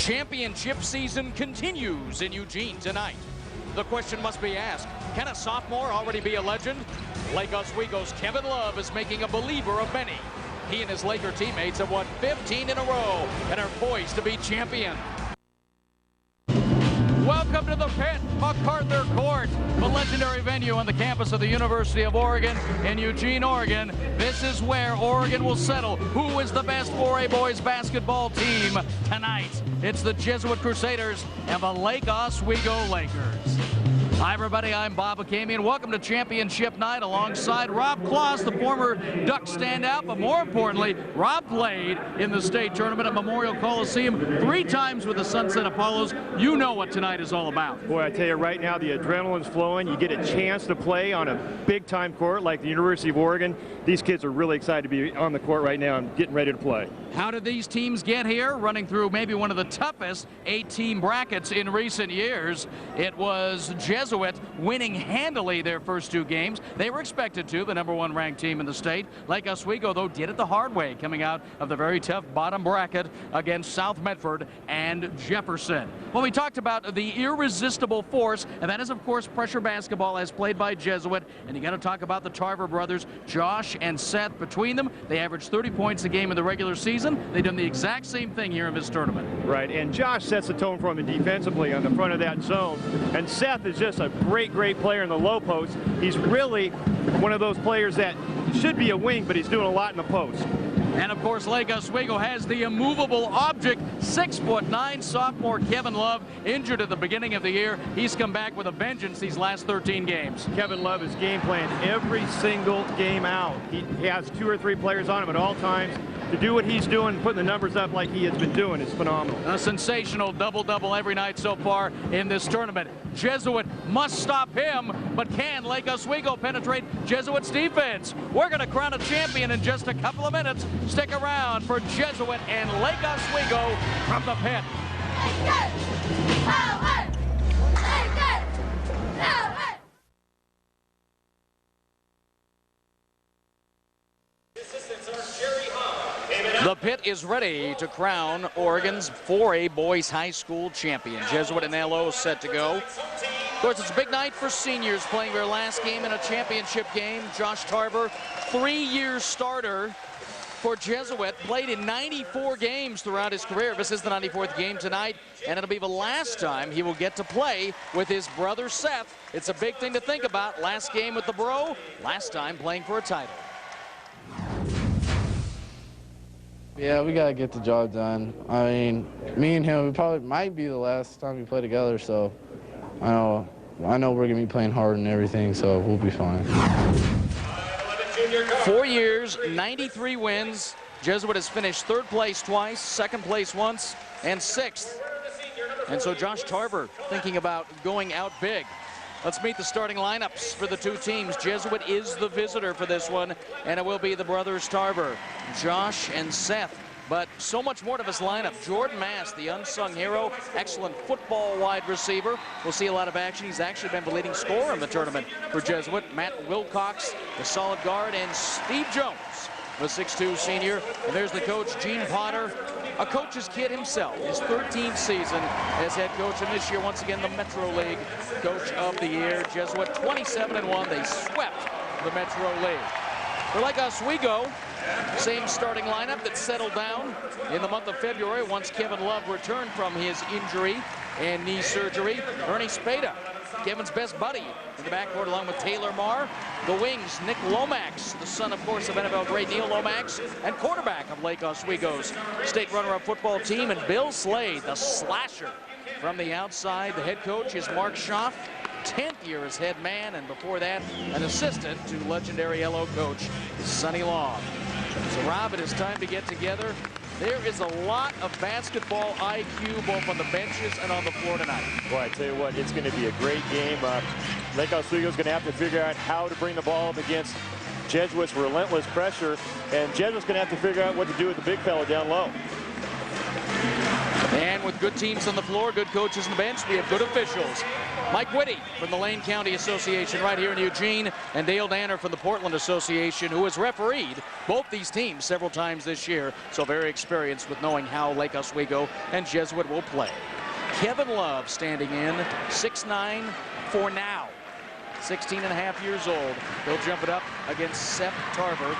Championship season continues in Eugene tonight. The question must be asked, can a sophomore already be a legend? Lake Oswego's Kevin Love is making a believer of many. He and his Laker teammates have won 15 in a row and are poised to be champion. Welcome to the Pit, MacArthur Court, the legendary venue on the campus of the University of Oregon in Eugene, Oregon. This is where Oregon will settle who is the best 4A boys basketball team tonight. It's the Jesuit Crusaders and the Lake Oswego Lakers. Hi everybody, I'm Bob Akamian. Welcome to Championship Night alongside Rob Kloss, the former Duck standout, but more importantly, Rob played in the state tournament at Memorial Coliseum 3 times with the Sunset Apollos. You know what tonight is all about. Boy, I tell you right now, the adrenaline's flowing. You get a chance to play on a big-time court like the University of Oregon. These kids are really excited to be on the court right now and getting ready to play. How did these teams get here? Running through maybe one of the toughest 8-team brackets in recent years. It was Jesuit winning handily their first 2 games. They were expected to, the #1 ranked team in the state. Lake Oswego, though, did it the hard way, coming out of the very tough bottom bracket against South Medford and Jefferson. Well, we talked about the irresistible force, and that is, of course, pressure basketball as played by Jesuit. And you got to talk about the Tarver brothers, Josh and Seth. Between them, they averaged 30 points a game in the regular season. They've done the exact same thing here in this tournament. Right, and Josh sets the tone for them defensively on the front of that zone. And Seth is just a great player in the low post. He's really one of those players that should be a wing, but he's doing a lot in the post. And of course, Lake Oswego has the immovable object, 6'9" sophomore Kevin Love, injured at the beginning of the year. He's come back with a vengeance these last 13 games. Kevin Love is game planned every single game out. He has 2 or 3 players on him at all times. To do what he's doing, putting the numbers up like he has been doing, is phenomenal. A sensational double-double every night so far in this tournament. Jesuit must stop him, but can Lake Oswego penetrate Jesuit's defense? We're going to crown a champion in just a couple of minutes. Stick around for Jesuit and Lake Oswego from the Pit. The Pit is ready to crown Oregon's 4A boys high school champion. Jesuit and LO set to go. Of course, it's a big night for seniors playing their last game in a championship game. Josh Tarver, 3-year starter for Jesuit, played in 94 games throughout his career. This is the 94th game tonight, and it'll be the last time he will get to play with his brother Seth. It's a big thing to think about. Last game with the bro, last time playing for a title. Yeah, we got to get the job done. I mean, me and him, we probably might be the last time we play together, so I know we're going to be playing hard and everything, so we'll be fine. 4 years, 93 wins. Jesuit has finished 3rd place twice, 2nd place once, and 6th. And so Josh Tarver thinking about going out big. Let's meet the starting lineups for the 2 teams. Jesuit is the visitor for this one, and it will be the brothers Tarver, Josh and Seth. But so much more to this lineup. Jordan Mass, the unsung hero, excellent football wide receiver. We'll see a lot of action. He's actually been the leading scorer in the tournament for Jesuit. Matt Wilcox, the solid guard, and Steve Jones, the 6'2" senior. And there's the coach, Gene Potter, a coach's kid himself. His 13th season as head coach, and this year, once again, the Metro League Coach of the Year. Jesuit 27-1. They swept the Metro League. For Lake Oswego, same starting lineup that settled down in the month of February once Kevin Love returned from his injury and knee surgery. Ernie Spada, Kevin's best buddy in the backcourt, along with Taylor Marr. The wings, Nick Lomax, the son, of course, of NFL great Neil Lomax, and quarterback of Lake Oswego's state runner-up football team, and Bill Slade, the slasher from the outside. The head coach is Mark Schaff, 10th year as head man, and before that, an assistant to legendary LO coach Sonny Long. So, Rob, it is time to get together. There is a lot of basketball IQ both on the benches and on the floor tonight. Boy, I tell you what, it's going to be a great game. Lake Oswego is going to have to figure out how to bring the ball up against Jesuit's relentless pressure, and Jesuit's going to have to figure out what to do with the big fella down low. And with good teams on the floor, good coaches on the bench, we have good officials. Mike Whitty from the Lane County Association right here in Eugene, and Dale Danner from the Portland Association, who has refereed both these teams several times this year, so very experienced with knowing how Lake Oswego and Jesuit will play. Kevin Love standing in, 6'9" for now. 16.5 years old. He'll jump it up against Seth Tarver,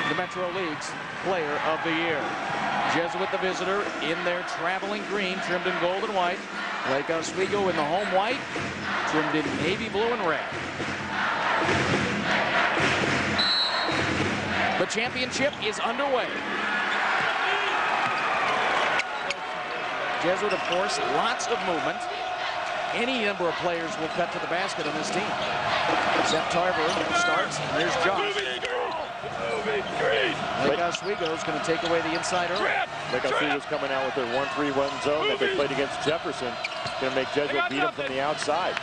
the Metro League's Player of the Year. Jesuit, the visitor, in their traveling green, trimmed in gold and white. Lake Oswego in the home white, trimmed in navy blue and red. The championship is underway. Jesuit, of course, lots of movement. Any number of players will cut to the basket on this team. Seth Tarver starts, and there's Josh. Lake Oswego is going to take away the inside early. Lake Oswego's coming out with their 1-3-1 zone that they played against Jefferson. Going to make Jesuit beat them from the outside.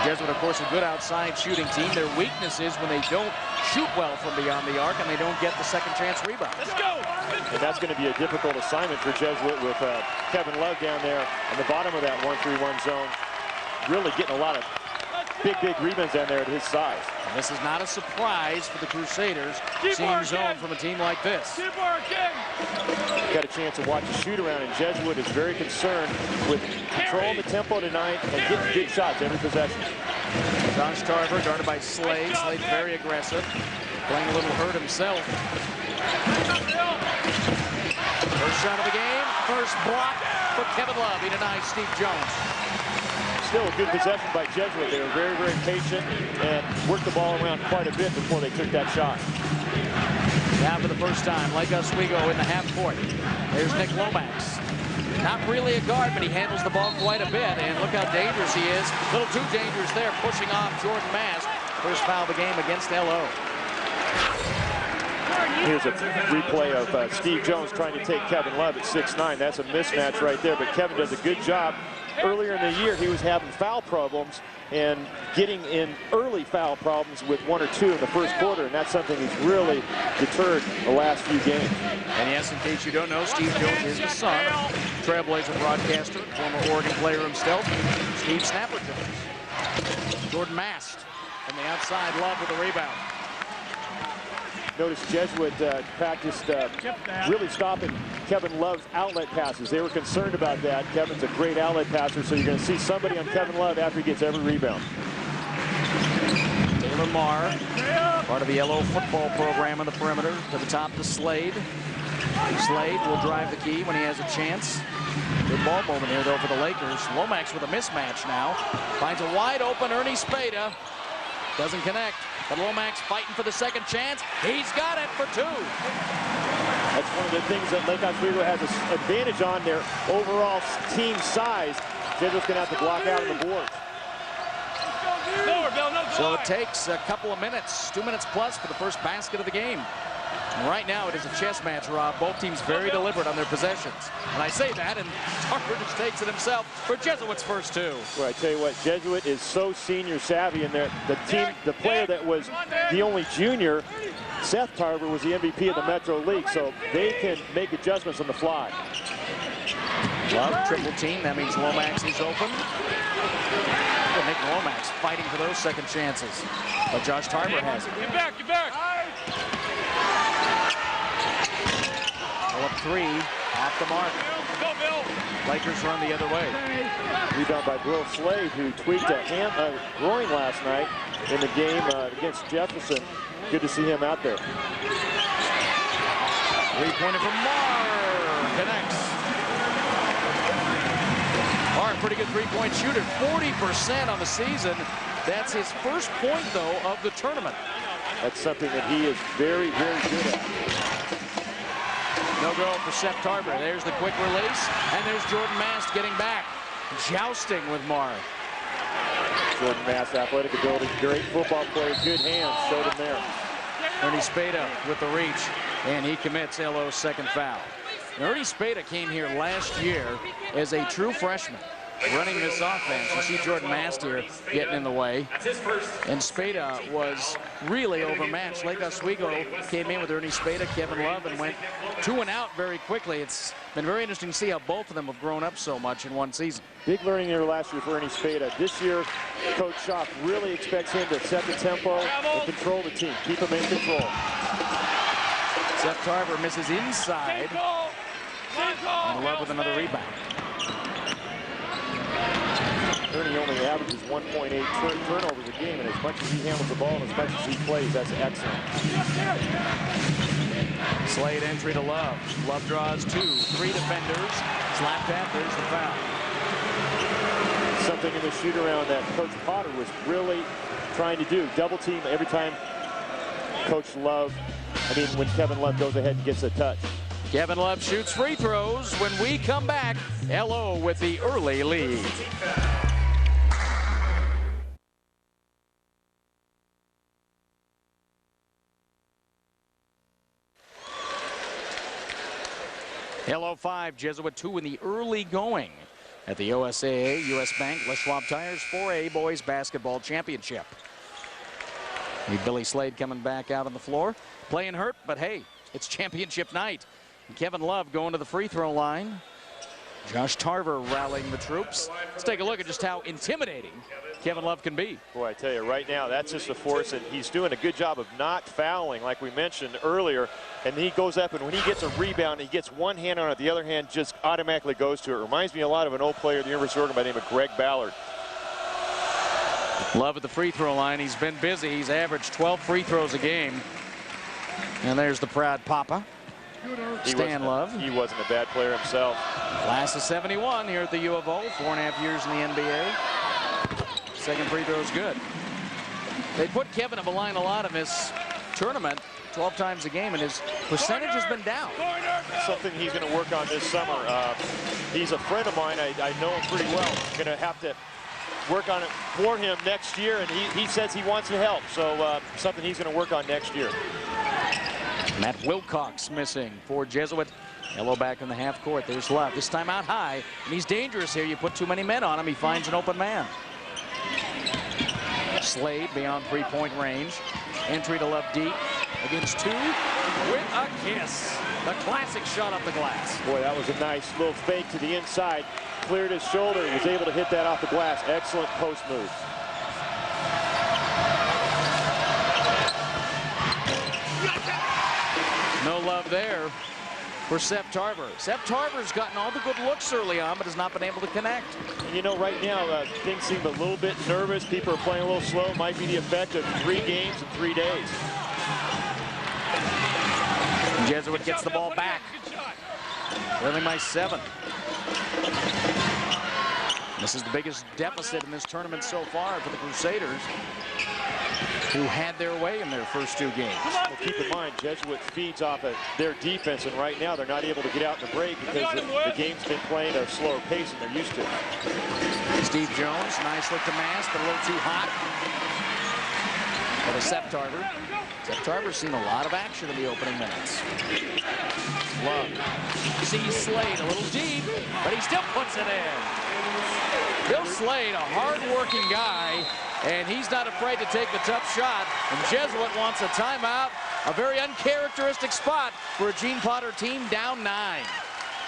Jesuit, of course, a good outside shooting team. Their weakness is when they don't shoot well from beyond the arc and they don't get the second chance rebound. Let's go! And that's going to be a difficult assignment for Jesuit with Kevin Love down there on the bottom of that 1-3-1 zone. Really getting a lot of big rebounds down there at his size. And this is not a surprise for the Crusaders seeing zone from a team like this. Got a chance to watch a shoot around, and Jesuit is very concerned with controlling the tempo tonight and getting big shots every possession. Josh Tarver guarded by Slade. Slade very aggressive, playing a little hurt himself. First shot of the game, first block for Kevin Love. He denies Steve Jones. Still a good possession by Jesuit. They were very patient and worked the ball around quite a bit before they took that shot. Now for the first time, Lake Oswego in the half court. There's Nick Lomax. Not really a guard, but he handles the ball quite a bit. And look how dangerous he is. A little too dangerous there, pushing off Jordan Mast. First foul of the game against LO. Here's a replay of Steve Jones trying to take Kevin Love at 6'9". That's a mismatch right there, but Kevin does a good job. Earlier in the year, he was having foul problems and getting in early foul problems with 1 or 2 in the first quarter, and that's something he's really deterred the last few games. And yes, in case you don't know, Steve Jones is the son of Trailblazer broadcaster, former Oregon player himself, Steve Snapper Jones. Jordan Mast from the outside, Love with the rebound. Notice Jesuit practiced really stopping Kevin Love's outlet passes. They were concerned about that. Kevin's a great outlet passer, so you're going to see somebody on Kevin Love after he gets every rebound. Taylor Marr, part of the LO football program on the perimeter, to the top to Slade. Slade will drive the key when he has a chance. Good ball movement here, though, for the Lakers. Lomax with a mismatch now. Finds a wide open Ernie Spada. Doesn't connect. But Lomax fighting for the second chance. He's got it for 2. That's one of the things that Lake Oswego has an advantage on, their overall team size. Jesuit's going to have to block out on the boards. So it takes a couple of minutes, 2 minutes plus for the first basket of the game. And right now it is a chess match, Rob. Both teams very deliberate on their possessions. And I say that, and Tarver just takes it himself for Jesuit's first 2. Well, I tell you what, Jesuit is so senior savvy in there. The player that was the only junior, Seth Tarver, was the MVP of the Metro League, so they can make adjustments on the fly. Love, triple team. That means Lomax is open. Nick Lomax fighting for those second chances. But Josh Tarver has it. Get back, get back. Up 3, off the mark. Go, Bill. Lakers run the other way. Rebound by Will Slade, who tweaked a groin last night in the game against Jefferson. Good to see him out there. Three-pointer from Marr. Connects. Marr, pretty good three-point shooter. 40% on the season. That's his first point, though, of the tournament. That's something that he is very good at. No go for Seth Tarver. There's the quick release, and there's Jordan Mast getting back, jousting with Marr. Jordan Mast, athletic ability, great football player, good hands, showed him there. Ernie Spada with the reach, and he commits LO's second foul. Ernie Spada came here last year as a true freshman. running this offense. You see Jordan Mast here getting in the way. And Spada was really overmatched. Lake Oswego came in with Ernie Spada, Kevin Love, and went 2 and out very quickly. It's been very interesting to see how both of them have grown up so much in one season. Big learning there last year for Ernie Spada. This year, Coach Schock really expects him to set the tempo and control the team. Keep him in control. Seth Tarver misses inside. And Love with another rebound. Ernie only averages 1.8 turnovers a game, and as much as he handles the ball and as much as he plays, that's excellent. Slade entry to Love. Love draws 2. 3 defenders. Slapped at. There's the foul. Something in the shoot-around that Coach Potter was really trying to do. Double team every time when Kevin Love goes ahead and gets a touch. Kevin Love shoots free throws. When we come back, LO with the early lead. LO 5, Jesuit 2 in the early going at the OSAA US Bank Les Schwab Tires 4A Boys Basketball Championship. Billy Slade coming back out on the floor. Playing hurt, but hey, it's championship night. And Kevin Love going to the free throw line. Josh Tarver rallying the troops. Let's take a look at just how intimidating Kevin Love can be. Boy, I tell you, right now, that's just a force, and he's doing a good job of not fouling, like we mentioned earlier. And he goes up, and when he gets a rebound, he gets one hand on it, the other hand just automatically goes to it. Reminds me a lot of an old player at the University of Oregon by the name of Greg Ballard. Love at the free throw line. He's been busy. He's averaged 12 free throws a game. And there's the proud Papa, Stan Love. He wasn't a bad player himself. Class of 71 here at the U of O. 4.5 years in the NBA. Second free throw is good. They put Kevin up a line a lot in this tournament, 12 times a game, and his percentage has been down. Something he's going to work on this summer. He's a friend of mine. I know him pretty well. Going to have to work on it for him next year, and he says he wants to help. So something he's going to work on next year. Matt Wilcox missing for Jesuit. Yellow back in the half court. There's Love. This time out high, and he's dangerous here. You put too many men on him, he finds an open man. Slade beyond three-point range. Entry to Love deep against 2 with a kiss. The classic shot off the glass. Boy, that was a nice little fake to the inside. Cleared his shoulder. He was able to hit that off the glass. Excellent post move. No Love there for Seth Tarver. Seth Tarver's gotten all the good looks early on, but has not been able to connect. And you know, right now, things seem a little bit nervous. People are playing a little slow. Might be the effect of 3 games in 3 days. Jesuit gets the ball back. Trailing by 7. This is the biggest deficit in this tournament so far for the Crusaders, who had their way in their first 2 games. Well, keep in mind, Jesuit feeds off of their defense, and right now they're not able to get out in the break because the game's been playing at a slower pace than they're used to. Steve Jones, nice look to Mast, but a little too hot for the Seth Tarver. Seth Tarver's seen a lot of action in the opening minutes. Love sees Slade a little deep, but he still puts it in. Bill Slade, a hard-working guy, and he's not afraid to take the tough shot. And Jesuit wants a timeout, a very uncharacteristic spot for a Gene Potter team down 9.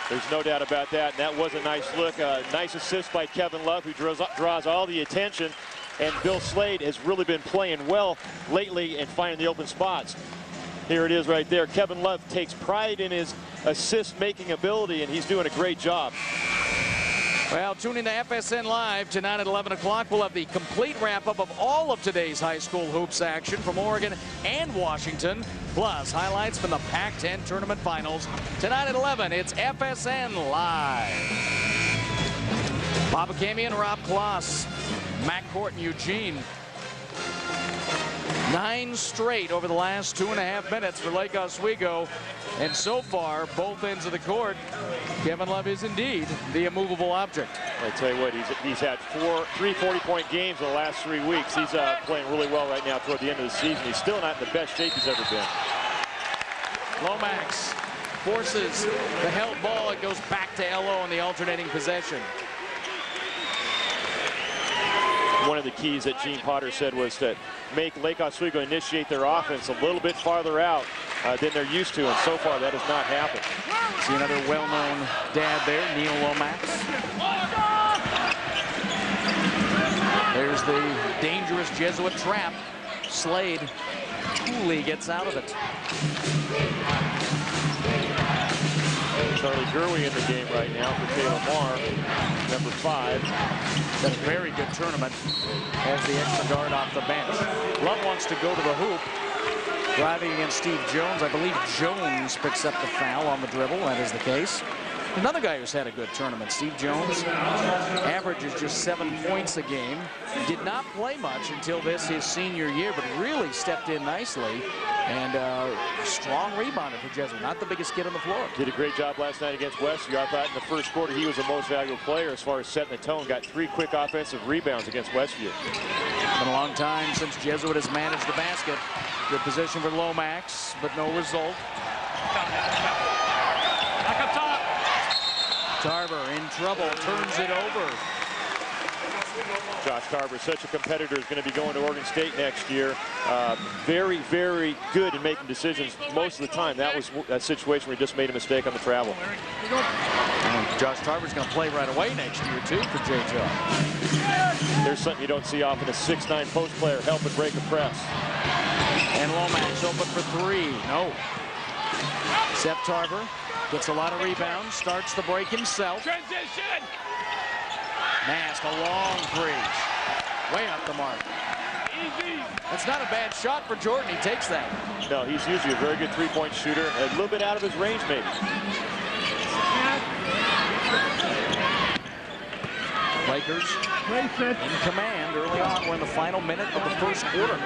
There's no doubt about that, and that was a nice look. Nice assist by Kevin Love, who draws all the attention. And Bill Slade has really been playing well lately and finding the open spots. Here it is right there. Kevin Love takes pride in his assist-making ability, and he's doing a great job. Well, tune in to FSN Live tonight at 11 o'clock. We'll have the complete wrap-up of all of today's high school hoops action from Oregon and Washington, plus highlights from the Pac-10 tournament finals. Tonight at 11, it's FSN Live. Papa Cami and Rob Kloss, Matt Court and Eugene. 9 straight over the last 2.5 minutes for Lake Oswego. And so far, both ends of the court, Kevin Love is indeed the immovable object. I tell you what, he's had 3 40-point games in the last 3 weeks. He's playing really well right now toward the end of the season. He's still not in the best shape he's ever been. Lomax forces the held ball. It goes back to LO in the alternating possession. one of the keys that Gene Potter said was to make Lake Oswego initiate their offense a little bit farther out than they're used to, and so far that has not happened. See another well-known dad there, Neil Lomax. There's the dangerous Jesuit trap. Slade coolly gets out of it. Charlie Gurley in the game right now for Taylor Marr, number 5. Had a very good tournament as the extra guard off the bench. Love wants to go to the hoop. Driving against Steve Jones. I believe Jones picks up the foul on the dribble. That is the case. Another guy who's had a good tournament, Steve Jones, averages just 7 points a game. Did not play much until his senior year, but really stepped in nicely. And strong rebounder for Jesuit. Not the biggest kid on the floor. Did a great job last night against Westview. I thought in the first quarter he was the most valuable player as far as setting the tone. Got 3 quick offensive rebounds against Westview. Been a long time since Jesuit has managed the basket. Good position for Lomax, but no result. Back up top. Tarver in trouble, turns it over. Josh Tarver, such a competitor, is going to be going to Oregon State next year. Very, very good in making decisions most of the time. That was a situation where he just made a mistake on the travel. And Josh Tarver's going to play right away next year, too, for JJ. There's something you don't see often, a 6'9" post player helping break a press. And Lomax open for 3. No. Seth Tarver gets a lot of rebounds, starts the break himself. Transition. Mask, a long 3. Way up the mark. Easy. That's not a bad shot for Jordan. He takes that. No, he's usually a very good three-point shooter. A little bit out of his range, maybe. Lakers in command early on. We're in the final minute of the first quarter.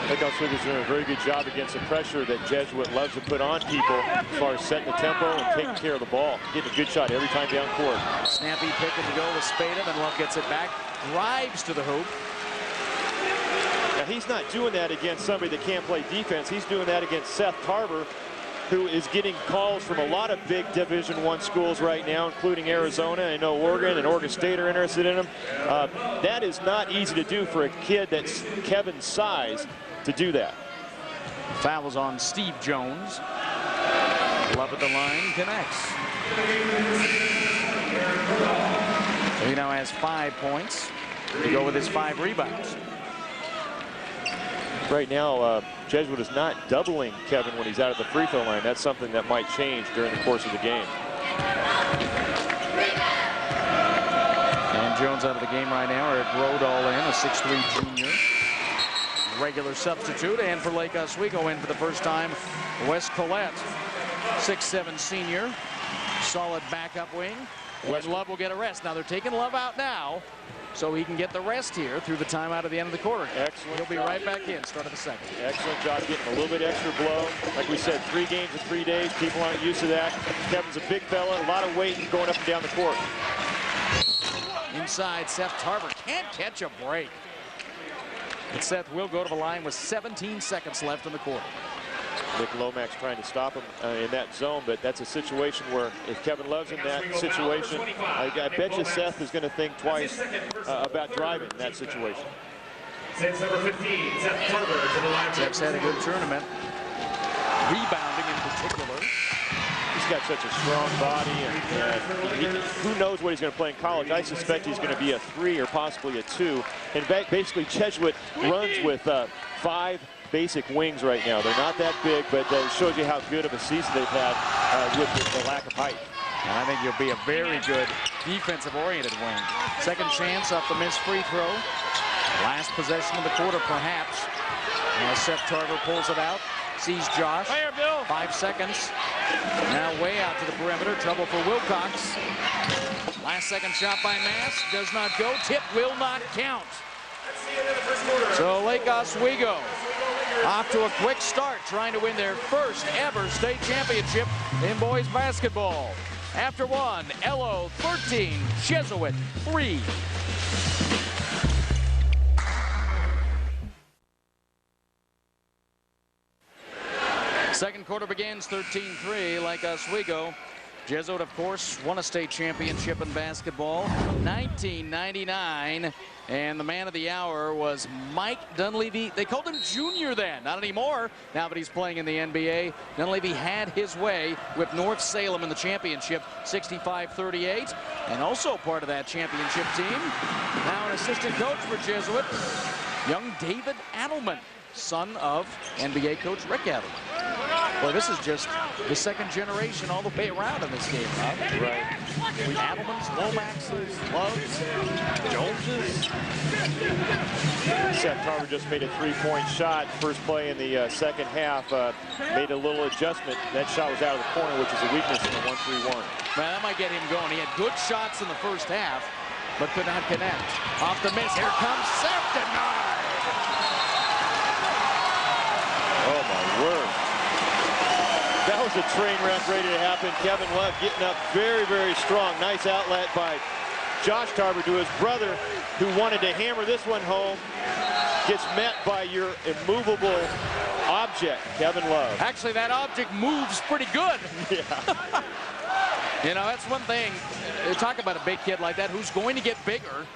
Lake Oswego's doing a very good job against the pressure that Jesuit loves to put on people as far as setting the tempo and taking care of the ball. Getting a good shot every time down court. Snappy pick it to go with Spada, then Love gets it back. Drives to the hoop. Now, he's not doing that against somebody that can't play defense. He's doing that against Seth Tarver, who is getting calls from a lot of big Division I schools right now, including Arizona. I know Oregon and Oregon State are interested in him. That is not easy to do for a kid that's Kevin's size to do that. Foul is on Steve Jones. Love at the line, connects. He now has 5 points to go with his 5 rebounds. Right now, Jesuit is not doubling Kevin when he's out at the free throw line. That's something that might change during the course of the game. And Jones out of the game right now. Eric Rodall in, a 6'3" junior. Regular substitute, and for Lake Oswego in for the first time, Wes Collette, 6'7" senior. Solid backup wing. And Love will get a rest. Now they're taking Love out now, so he can get the rest here through the timeout at the end of the quarter. Excellent. He'll be right back in, start of the second. Excellent job getting a little bit extra blow. Like we said, 3 games in 3 days. People aren't used to that. Kevin's a big fella, a lot of weight going up and down the court. Inside, Seth Tarver can't catch a break. But Seth will go to the line with 17 seconds left in the quarter. Nick Lomax trying to stop him in that zone, but that's a situation where if Kevin Love's in that situation, I bet you Seth is going to think twice about driving in that situation. Since number 15, Seth Tarver to the line. Seth's had a good tournament. Rebounding in particular. He's got such a strong body, and who knows what he's going to play in college. I suspect he's going to be a 3 or possibly a 2. And basically, Jesuit runs with 5 basic wings right now. They're not that big, but it shows you how good of a season they've had with the lack of height. And I think he'll be a very good defensive-oriented wing. Second chance off the missed free throw. Last possession of the quarter, perhaps. As Seth Tarver pulls it out, sees Josh. 5 seconds. Now way out to the perimeter. Trouble for Wilcox. Last second shot by Mass. Does not go. Tip will not count. So Lake Oswego off to a quick start, trying to win their first ever state championship in boys basketball. After one, LO 13, Jesuit 3. Second quarter begins 13-3. Lake Oswego Jesuit, of course, won a state championship in basketball, 1999, and the man of the hour was Mike Dunleavy. They called him Junior then, not anymore, now that he's playing in the NBA. Dunleavy had his way with North Salem in the championship, 65-38, and also part of that championship team. Now an assistant coach for Jesuit, young David Adelman, son of NBA coach Rick Adelman. Boy, this is just the second generation all the way around in this game, huh? Right. Adelmans, Lomaxes, Loves, Joneses. Seth Tarver just made a three-point shot. First play in the second half. Made a little adjustment. That shot was out of the corner, which is a weakness in the 1-3-1. Man, that might get him going. He had good shots in the first half, but could not connect. Off the miss. Here comes Seth denied. Oh, my word. That was a train wreck ready to happen. Kevin Love getting up very, very strong. Nice outlet by Josh Tarver to his brother, who wanted to hammer this one home. Gets met by your immovable object, Kevin Love. Actually, that object moves pretty good. Yeah. You know, that's one thing. They talk about a big kid like that who's going to get bigger.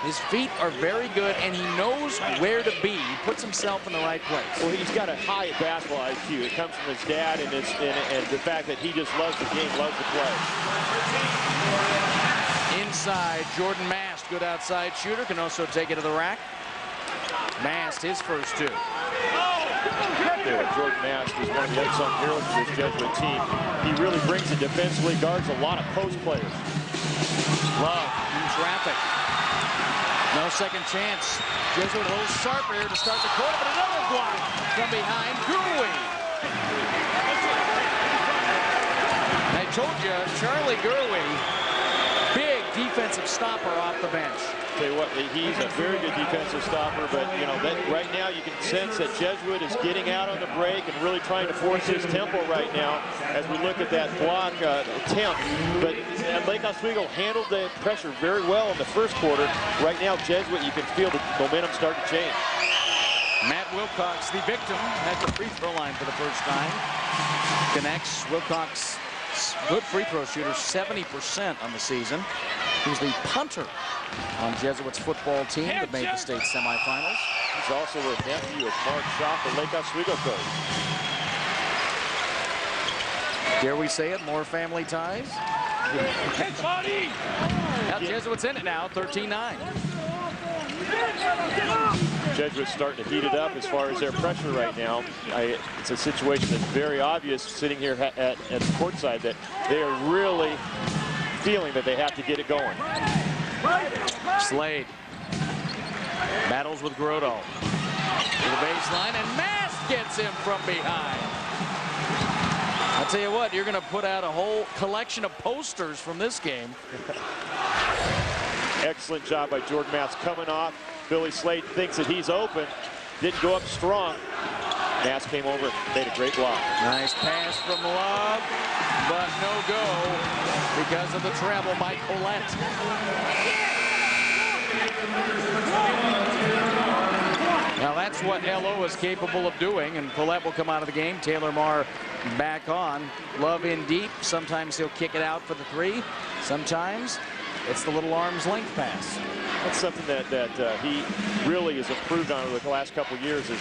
His feet are very good, and he knows where to be. He puts himself in the right place. Well, he's got a high basketball IQ. It comes from his dad and the fact that he just loves the game, loves to play. Inside, Jordan Mast, good outside shooter, can also take it to the rack. Mast, his first two. Jordan Mast is one of the unsung heroes of this Jesuit team. He really brings it defensively, guards a lot of post players. Love in traffic. No second chance. Jesuit a little sharper here to start the quarter, but another block from behind Gurley. I told you, Charlie Gurley, big defensive stopper off the bench. Tell you what, he's a very good defensive stopper, but you know that right now you can sense that Jesuit is getting out on the break and really trying to force his tempo right now as we look at that block attempt. But Lake Oswego handled the pressure very well in the first quarter. Right now, Jesuit, you can feel the momentum start to change. Matt Wilcox, the victim, at the free throw line for the first time. Connects. Wilcox, good free throw shooter, 70% on the season. He's the punter on Jesuit's football team that made the state semifinals. He's also a nephew of Mark Schaaf, the Lake Oswego coach. Dare we say it, more family ties? Now Jesuit's in it now, 13-9. Jesuit's starting to heat it up as far as their pressure right now. It's a situation that's very obvious sitting here at the courtside that they are really feeling that they have to get it going. Slade battles with Grotto to the baseline, and Mast gets him from behind. I'll tell you what, you're going to put out a whole collection of posters from this game. Excellent job by Jordan Mast coming off. Billy Slade thinks that he's open. Didn't go up strong. Mast came over, made a great block. Nice pass from Love, but no go because of the travel by Collette. Now that's what LO is capable of doing, and Collette will come out of the game. Taylor Marr back on. Love in deep. Sometimes he'll kick it out for the three. Sometimes it's the little arm's length pass. That's something that he really has improved on over the last couple of years, is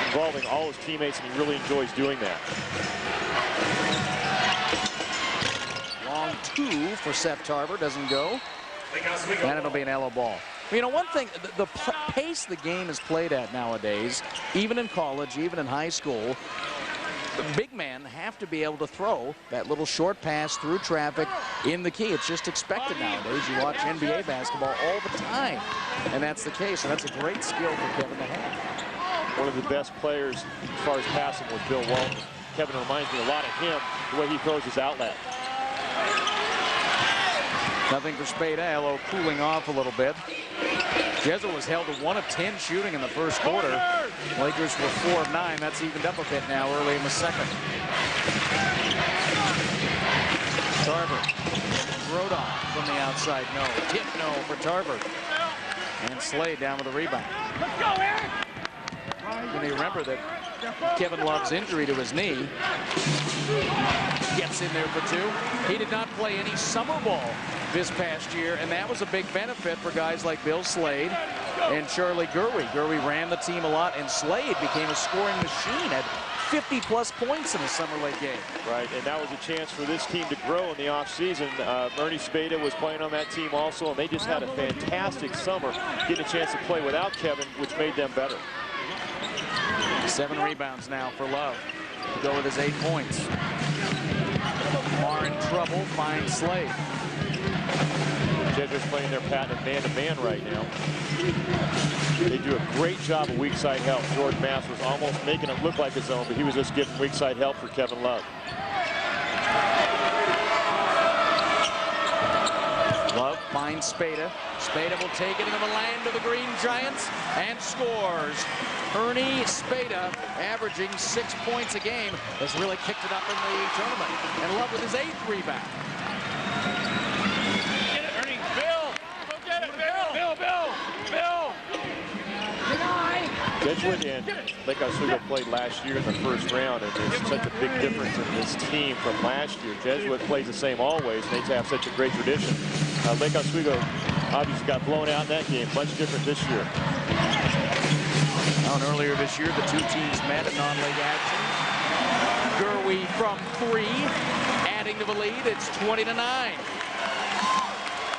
involving all his teammates, and he really enjoys doing that. Long two for Seth Tarver, doesn't go. And it'll be an LO ball. You know, one thing, the pace the game is played at nowadays, even in college, even in high school, the big men have to be able to throw that little short pass through traffic in the key. It's just expected nowadays. You watch NBA basketball all the time, and that's the case. And that's a great skill for Kevin to have. One of the best players as far as passing was Bill Walton. Kevin reminds me a lot of him, the way he throws his outlet. Nothing for Spada. LO cooling off a little bit. Jesuit was held to 1 of 10 shooting in the first quarter. Lakers were 4 of 9. That's evened up a bit now early in the second. Tarver. Rodon from the outside. No. Tip no for Tarver. And Slade down with the rebound. Let's go, Eric! And you remember that Kevin Love's injury to his knee. Gets in there for 2. He did not play any summer ball this past year, and that was a big benefit for guys like Bill Slade and Charlie Gurwey. Gurwey ran the team a lot, and Slade became a scoring machine at 50-plus points in a summer league game. Right, and that was a chance for this team to grow in the offseason. Ernie Spada was playing on that team also, and they just had a fantastic summer, getting a chance to play without Kevin, which made them better. 7 rebounds now for Love to go with his 8 points. Lamar in trouble, finds Slade. Jesuits playing their patent man-to-man right now. They do a great job of weak side help. George Mass was almost making it look like his own, but he was just getting weak side help for Kevin Love. Love finds Spada. Spada will take it into the land of the Green Giants and scores. Ernie Spada, averaging 6 points a game, has really kicked it up in the tournament. And Love with his 8th rebound. Get it, Ernie. Bill. Go get it, Bill. Bill, Bill, Bill. Jesuit and Lake Oswego played last year in the first round, and there's such a big difference in this team from last year. Jesuit plays the same always, and they have such a great tradition. Lake Oswego obviously got blown out in that game. Much different this year. And earlier this year, the 2 teams met in non-league action. Gurwey from 3, adding to the lead. It's 20-9.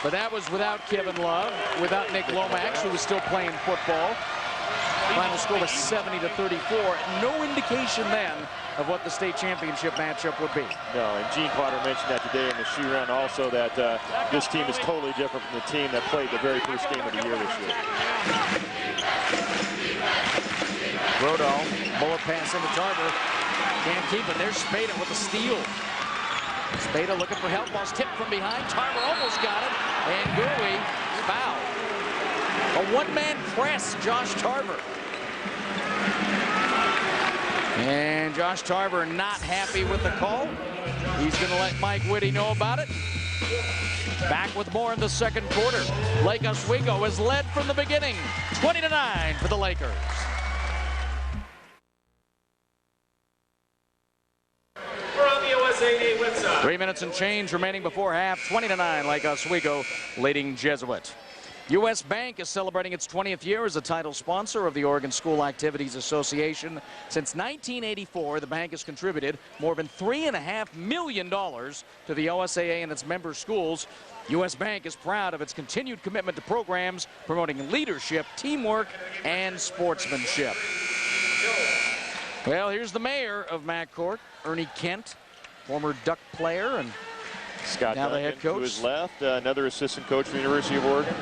But that was without Kevin Love, without Nick Lomax, who was still playing football. Final score was 70-34. No indication then of what the state championship matchup would be. No, and Gene Potter mentioned that today in the shoot round also, that this team is totally different from the team that played the very first game of the year this year. Rodal, bullet pass into Tarver. Can't keep it. There's Spada with the steal. Spada looking for help. Ball's tipped from behind. Tarver almost got it. And Gurwey foul. A one-man press, Josh Tarver. And Josh Tarver not happy with the call. He's going to let Mike Whitty know about it. Back with more in the second quarter. Lake Oswego is led from the beginning. 20-9 for the Lakers. We're on the USAA website. 3 minutes and change remaining before half. 20-9, Lake Oswego leading Jesuit. U.S. Bank is celebrating its 20th year as a title sponsor of the Oregon School Activities Association. Since 1984, the bank has contributed more than $3.5 million to the OSAA and its member schools. U.S. Bank is proud of its continued commitment to programs promoting leadership, teamwork, and sportsmanship. Well, here's the mayor of McCourt, Ernie Kent, former Duck player and Scott now Duncan, the head coach. who is left, another assistant coach for the University of Oregon.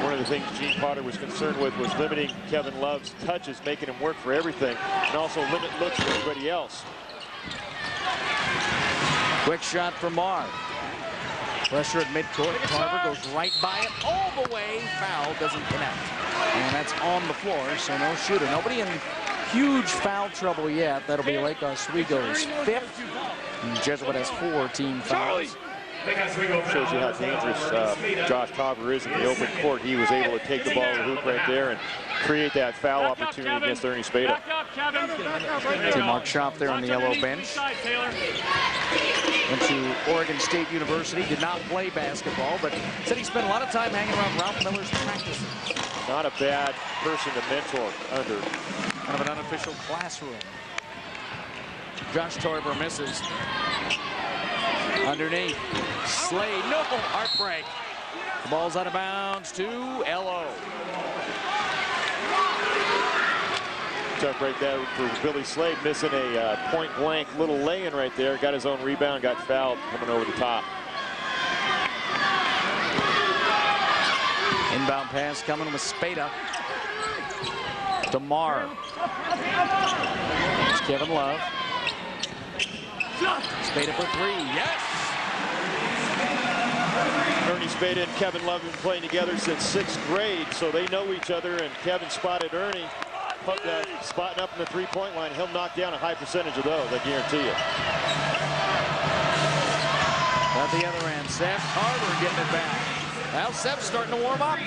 One of the things Gene Potter was concerned with was limiting Kevin Love's touches, making him work for everything, and also limit looks for everybody else. Quick shot for Marr. Pressure at midcourt. Tarver goes right by it all the way. Foul doesn't connect. And that's on the floor, so no shooter. Nobody in huge foul trouble yet. That'll be Lake Oswego's 5th. And Jesuit has 4 team fouls. Shows you how dangerous Josh Tarver is in the open court. He was able to take the ball to the hoop right there and create that foul opportunity against Ernie Spada. See Mark Schaaf there on the yellow bench. Went to Oregon State University, did not play basketball, but said he spent a lot of time hanging around Ralph Miller's practices. Not a bad person to mentor under. Kind of an unofficial classroom. Josh Tarver misses. Underneath. Slade, no heartbreak. The ball's out of bounds to L.O. Tough break there for Billy Slade, missing a point-blank little lay-in right there. Got his own rebound, got fouled coming over the top. Inbound pass coming with Spada. DeMar. It's Kevin Love. Spada for 3. Yes! Ernie Spada and Kevin Love have been playing together since 6th grade, so they know each other, and Kevin spotted Ernie spotting up in the three-point line. He'll knock down a high percentage of those, I guarantee you. At the other end, Seth Carter getting it back. Well, Seth's starting to warm up.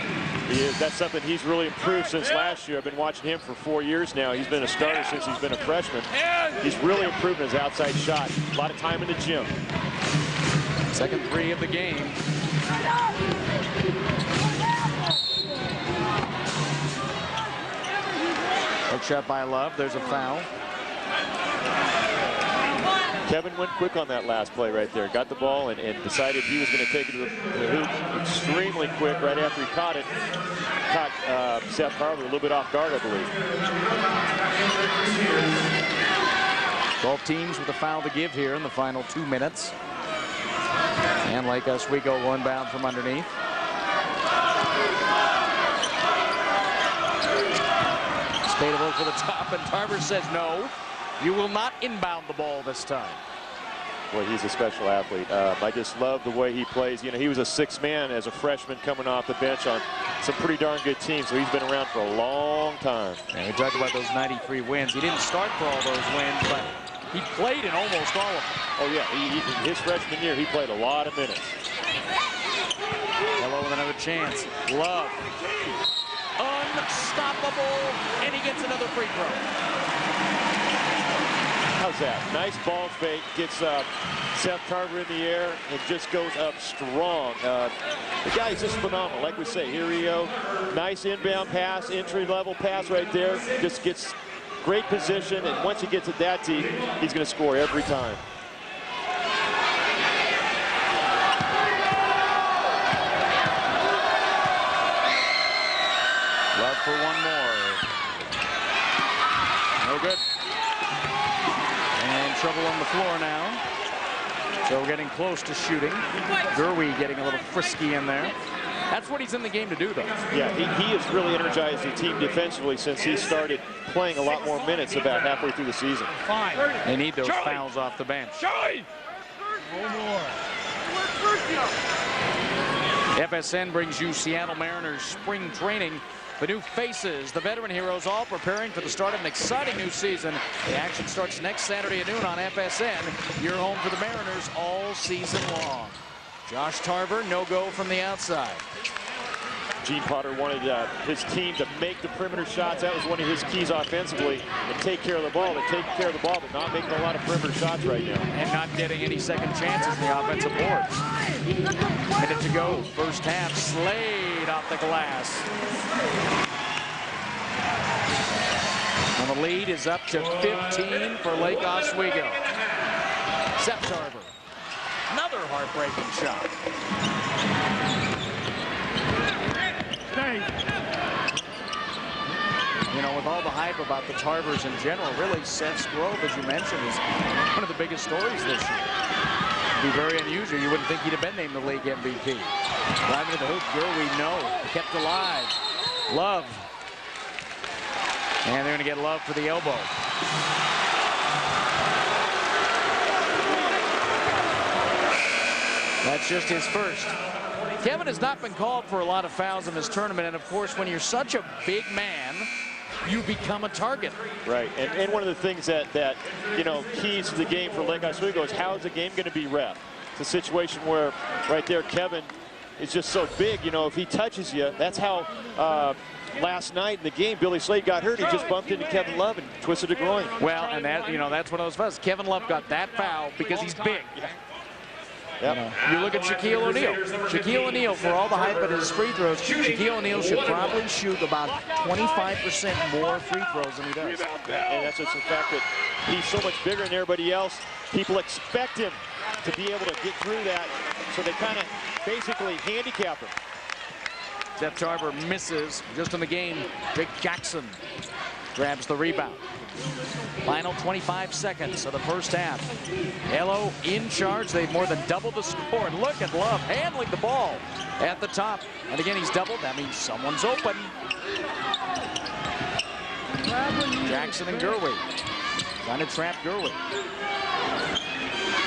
He is. That's something he's really improved since last year. I've been watching him for 4 years now. He's been a starter since he's been a freshman. He's really improved his outside shot. A lot of time in the gym. Second three of the game. Hook shot by Love. There's a foul. Kevin went quick on that last play right there. Got the ball and decided he was going to take it to the hoop extremely quick right after he caught it. Caught Seth Carver a little bit off guard, I believe. 12 teams with a foul to give here in the final 2 minutes. And Lake Oswego will inbound from underneath. Spadable for the top, and Tarver says no. You will not inbound the ball this time. Boy, he's a special athlete. I just love the way he plays. You know, he was a sixth man as a freshman coming off the bench on some pretty darn good teams, so he's been around for a long time. And we talk about those 93 wins. He didn't start for all those wins, but he played in almost all of them. Oh, yeah. His freshman year, he played a lot of minutes. Hello with another chance. Love. Unstoppable, and he gets another free throw. How's that? Nice ball fake. Gets Seth Carver in the air and just goes up strong. The guy's just phenomenal. Like we say, here we go. Nice inbound pass, entry-level pass right there. Just gets great position, and once he gets it that deep, he's going to score every time. Love for one more. No good. And trouble on the floor now. So we're getting close to shooting. Gerwe getting a little frisky in there. That's what he's in the game to do, though. Yeah, he has really energized the team defensively since he started playing a lot more minutes about halfway through the season. Fine. They need those fouls off the bench. FSN brings you Seattle Mariners spring training. The new faces, the veteran heroes, all preparing for the start of an exciting new season. The action starts next Saturday at noon on FSN. Your home for the Mariners all season long. Josh Tarver, no go from the outside. Gene Potter wanted his team to make the perimeter shots. That was one of his keys offensively, and take care of the ball. They're taking care of the ball, but not making a lot of perimeter shots right now. And not getting any second chances in the offensive boards. Minute to go, first half. Slade off the glass. And the lead is up to 15 for Lake Oswego. Seth Tarver. Another heartbreaking shot. You know, with all the hype about the Tarvers in general, really Seth's growth, as you mentioned, is one of the biggest stories this year. It'd be very unusual. You wouldn't think he'd have been named the league MVP. Driving to the hoop, Gerwe, no. Kept alive. Love. And they're going to get Love for the elbow. That's just his first. Kevin has not been called for a lot of fouls in this tournament, and of course, when you're such a big man, you become a target. Right, and one of the things that you know, keys to the game for Lake Oswego is how is the game going to be ref? It's a situation where right there, Kevin is just so big. You know, if he touches you, that's how last night in the game, Billy Slade got hurt. He just bumped into Kevin Love and twisted a groin. Well, and that, you know, that's one of those fouls. Kevin Love got that foul because he's big. Yep. You look at Shaquille O'Neal. Shaquille O'Neal, for all the hype of his free throws, Shaquille O'Neal should probably shoot about 25% more free throws than he does. And that's just the fact that he's so much bigger than everybody else. People expect him to be able to get through that, so they kind of basically handicap him. Seth Tarver misses just in the game. Jake Jackson grabs the rebound. Final 25 seconds of the first half. Elo in charge. They've more than doubled the score. And look at Love handling the ball at the top. And again, he's doubled. That means someone's open. Jackson and Gerwe trying to trap Gerwe.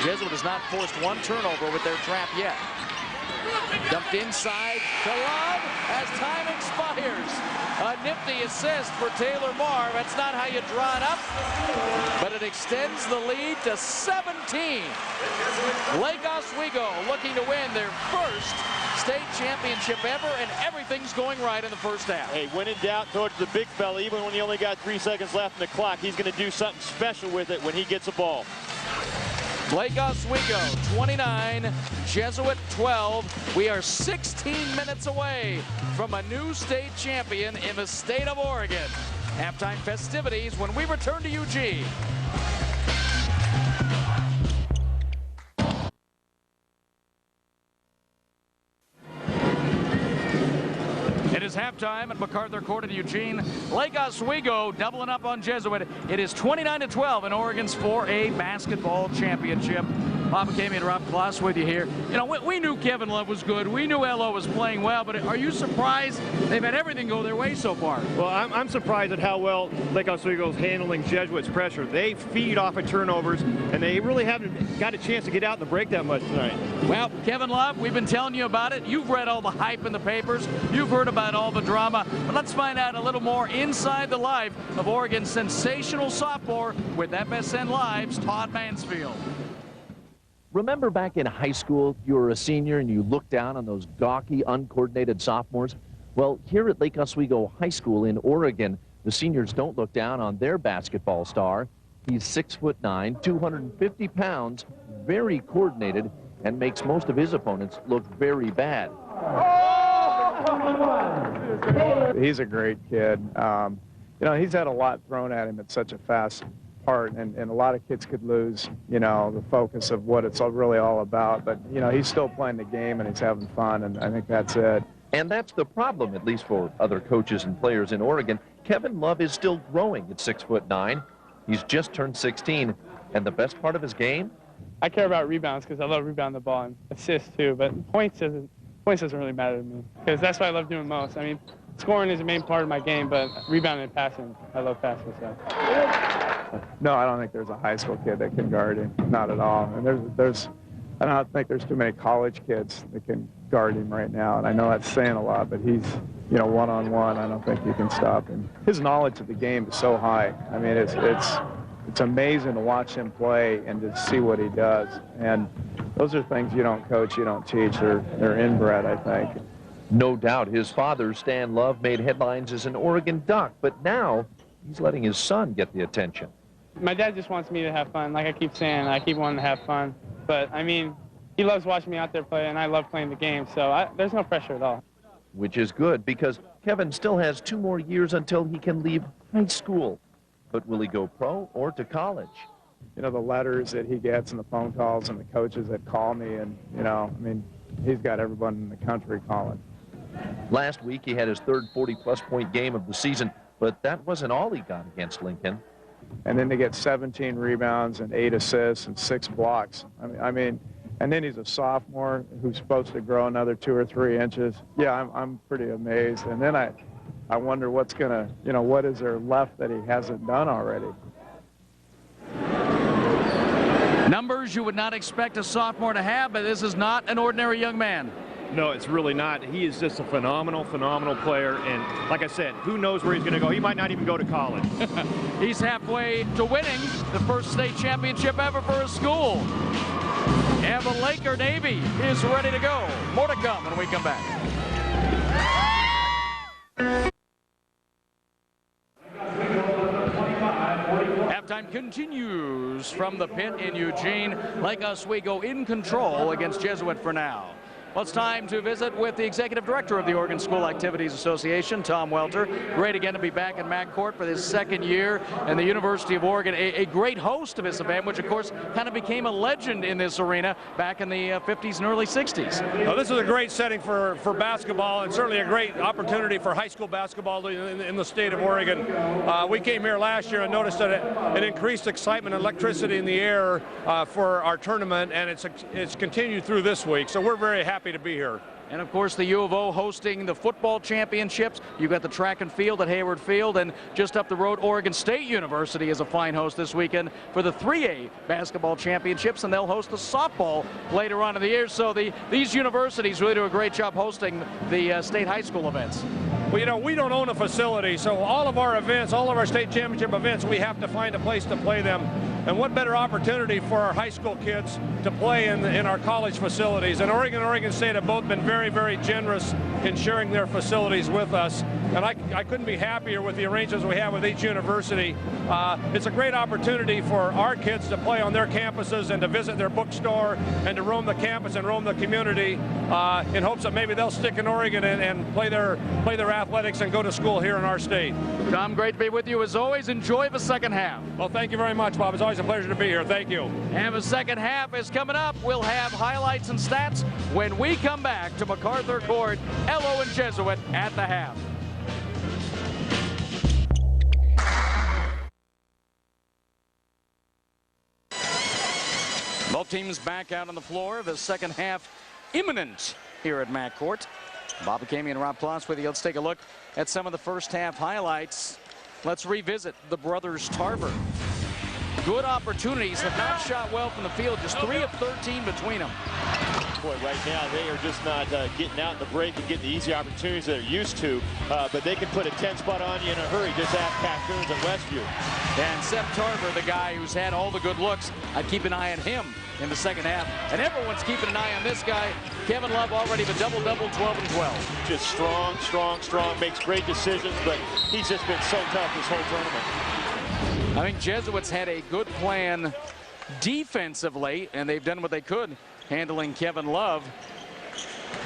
Jesuit has not forced one turnover with their trap yet. Dumped inside to Love as time expires. A nifty assist for Taylor Marr. That's not how you draw it up, but it extends the lead to 17. Lake Oswego looking to win their first state championship ever, and everything's going right in the first half. Hey, when in doubt, throw it to the big fella. Even when he only got 3 seconds left in the clock, he's going to do something special with it when he gets a ball. Lake Oswego 29, Jesuit 12. We are 16 minutes away from a new state champion in the state of Oregon. Halftime festivities when we return to Eugene. It is halftime at MacArthur Court in Eugene. Lake Oswego doubling up on Jesuit. It is 29-12 in Oregon's 4A basketball championship. Bob McCamey and Rob Kloss with you here. You know, we knew Kevin Love was good. We knew Elo was playing well, but are you surprised they've had everything go their way so far? Well, I'm surprised at how well Lake Oswego is handling Jesuit's pressure. They feed off of turnovers, and they really haven't got a chance to get out in the break that much tonight. Well, Kevin Love, we've been telling you about it. You've read all the hype in the papers. You've heard about all the drama. But let's find out a little more inside the life of Oregon's sensational sophomore with FSN Live's Todd Mansfield. Remember back in high school, you were a senior and you looked down on those gawky, uncoordinated sophomores? Well, here at Lake Oswego High School in Oregon, the seniors don't look down on their basketball star. He's 6'9", 250 pounds, very coordinated, and makes most of his opponents look very bad. He's a great kid. You know, he's had a lot thrown at him at such a fast part, and a lot of kids could lose, you know, the focus of what it's really all about. But, you know, he's still playing the game and he's having fun, and I think that's it. And that's the problem, at least for other coaches and players in Oregon. Kevin Love is still growing at 6'9". He's just turned 16, and the best part of his game? I care about rebounds because I love rebounding the ball and assists too, but points doesn't really matter to me because that's what I love doing most. I mean, scoring is the main part of my game, but rebounding and passing, I love passing. So. No, I don't think there's a high school kid that can guard him, not at all. And I don't think there's too many college kids that can guard him right now. And I know that's saying a lot, but he's, you know, one-on-one. I don't think you can stop him. His knowledge of the game is so high. I mean, it's amazing to watch him play and to see what he does. And those are things you don't coach, you don't teach. They're inbred, I think. No doubt his father, Stan Love, made headlines as an Oregon Duck, but now he's letting his son get the attention. My dad just wants me to have fun. Like I keep saying, I keep wanting to have fun. But, I mean, he loves watching me out there play, and I love playing the game. So there's no pressure at all. Which is good, because Kevin still has 2 more years until he can leave high school. But will he go pro or to college? You know, the letters that he gets and the phone calls and the coaches that call me, and, you know, I mean, he's got everyone in the country calling. Last week, he had his third 40-plus point game of the season, but that wasn't all he got against Lincoln. And then to get 17 rebounds and 8 assists and 6 blocks. I mean, and then he's a sophomore who's supposed to grow another 2 or 3 inches. Yeah, I'm pretty amazed. And then I wonder what's gonna, you know, what is there left that he hasn't done already? Numbers you would not expect a sophomore to have, but this is not an ordinary young man. No, it's really not. He is just a phenomenal player. And like I said, who knows where he's going to go? He might not even go to college. He's halfway to winning the first state championship ever for his school. And the Laker Navy is ready to go. More to come when we come back. Halftime continues from the pit in Eugene. Lake Oswego in control against Jesuit for now. Well, it's time to visit with the executive director of the Oregon School Activities Association, Tom Welter. Great again to be back in McCourt for his 2nd year, and the University of Oregon, a great host of this event, which of course kind of became a legend in this arena back in the 50s and early 60s. Well, this is a great setting for basketball, and certainly a great opportunity for high school basketball in the state of Oregon. We came here last year and noticed that an increased excitement and electricity in the air for our tournament, and it's continued through this week, so we're very happy to be here. And of course, the U of O hosting the football championships. You've got the track and field at Hayward Field, and just up the road, Oregon State University is a fine host this weekend for the 3A basketball championships, and they'll host the softball later on in the year. So these universities really do a great job hosting the state high school events. Well, you know, we don't own a facility, so all of our events, all of our state championship events, we have to find a place to play them. And what better opportunity for our high school kids to play in our college facilities. And Oregon State have both been very, very generous in sharing their facilities with us. And I couldn't be happier with the arrangements we have with each university. It's a great opportunity for our kids to play on their campuses and to visit their bookstore and to roam the campus and roam the community in hopes that maybe they'll stick in Oregon and play their athletics and go to school here in our state. Tom, great to be with you as always. Enjoy the second half. Well, thank you very much, Bob. It's always a pleasure to be here. Thank you. And the second half is coming up. We'll have highlights and stats when we come back to MacArthur Court. Elo and Jesuit at the half. Both teams back out on the floor. The second half imminent here at Mac Court. Bob Acamey and Rob Ploss with you. Let's take a look at some of the first half highlights. Let's revisit the brothers Tarver. Good opportunities, have not shot well from the field, just 3 of 13 between them. Boy, right now they are just not getting out in the break and getting the easy opportunities they're used to, but they can put a 10 spot on you in a hurry. Just ask Pat Coons at Westview. And Seth Tarver, the guy who's had all the good looks, I'd keep an eye on him in the second half. And everyone's keeping an eye on this guy. Kevin Love already the double-double, 12 and 12. Just strong, strong, strong, makes great decisions, but he's just been so tough this whole tournament. I think Jesuits had a good plan defensively, and they've done what they could handling Kevin Love.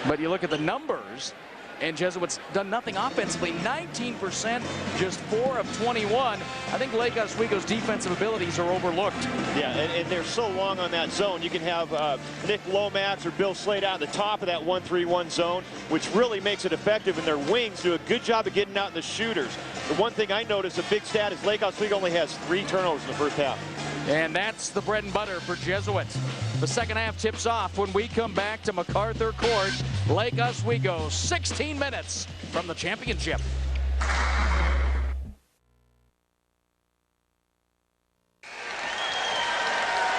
But you look at the numbers, and Jesuits done nothing offensively. 19%, just 4 of 21. I think Lake Oswego's defensive abilities are overlooked. Yeah, and they're so long on that zone. You can have Nick Lomax or Bill Slade out at the top of that 1-3-1 zone, which really makes it effective, and their wings do a good job of getting out in the shooters. The one thing I noticed, a big stat, is Lake Oswego only has 3 turnovers in the first half. And that's the bread and butter for Jesuit. The second half tips off when we come back to MacArthur Court. Lake Oswego, 16 minutes from the championship.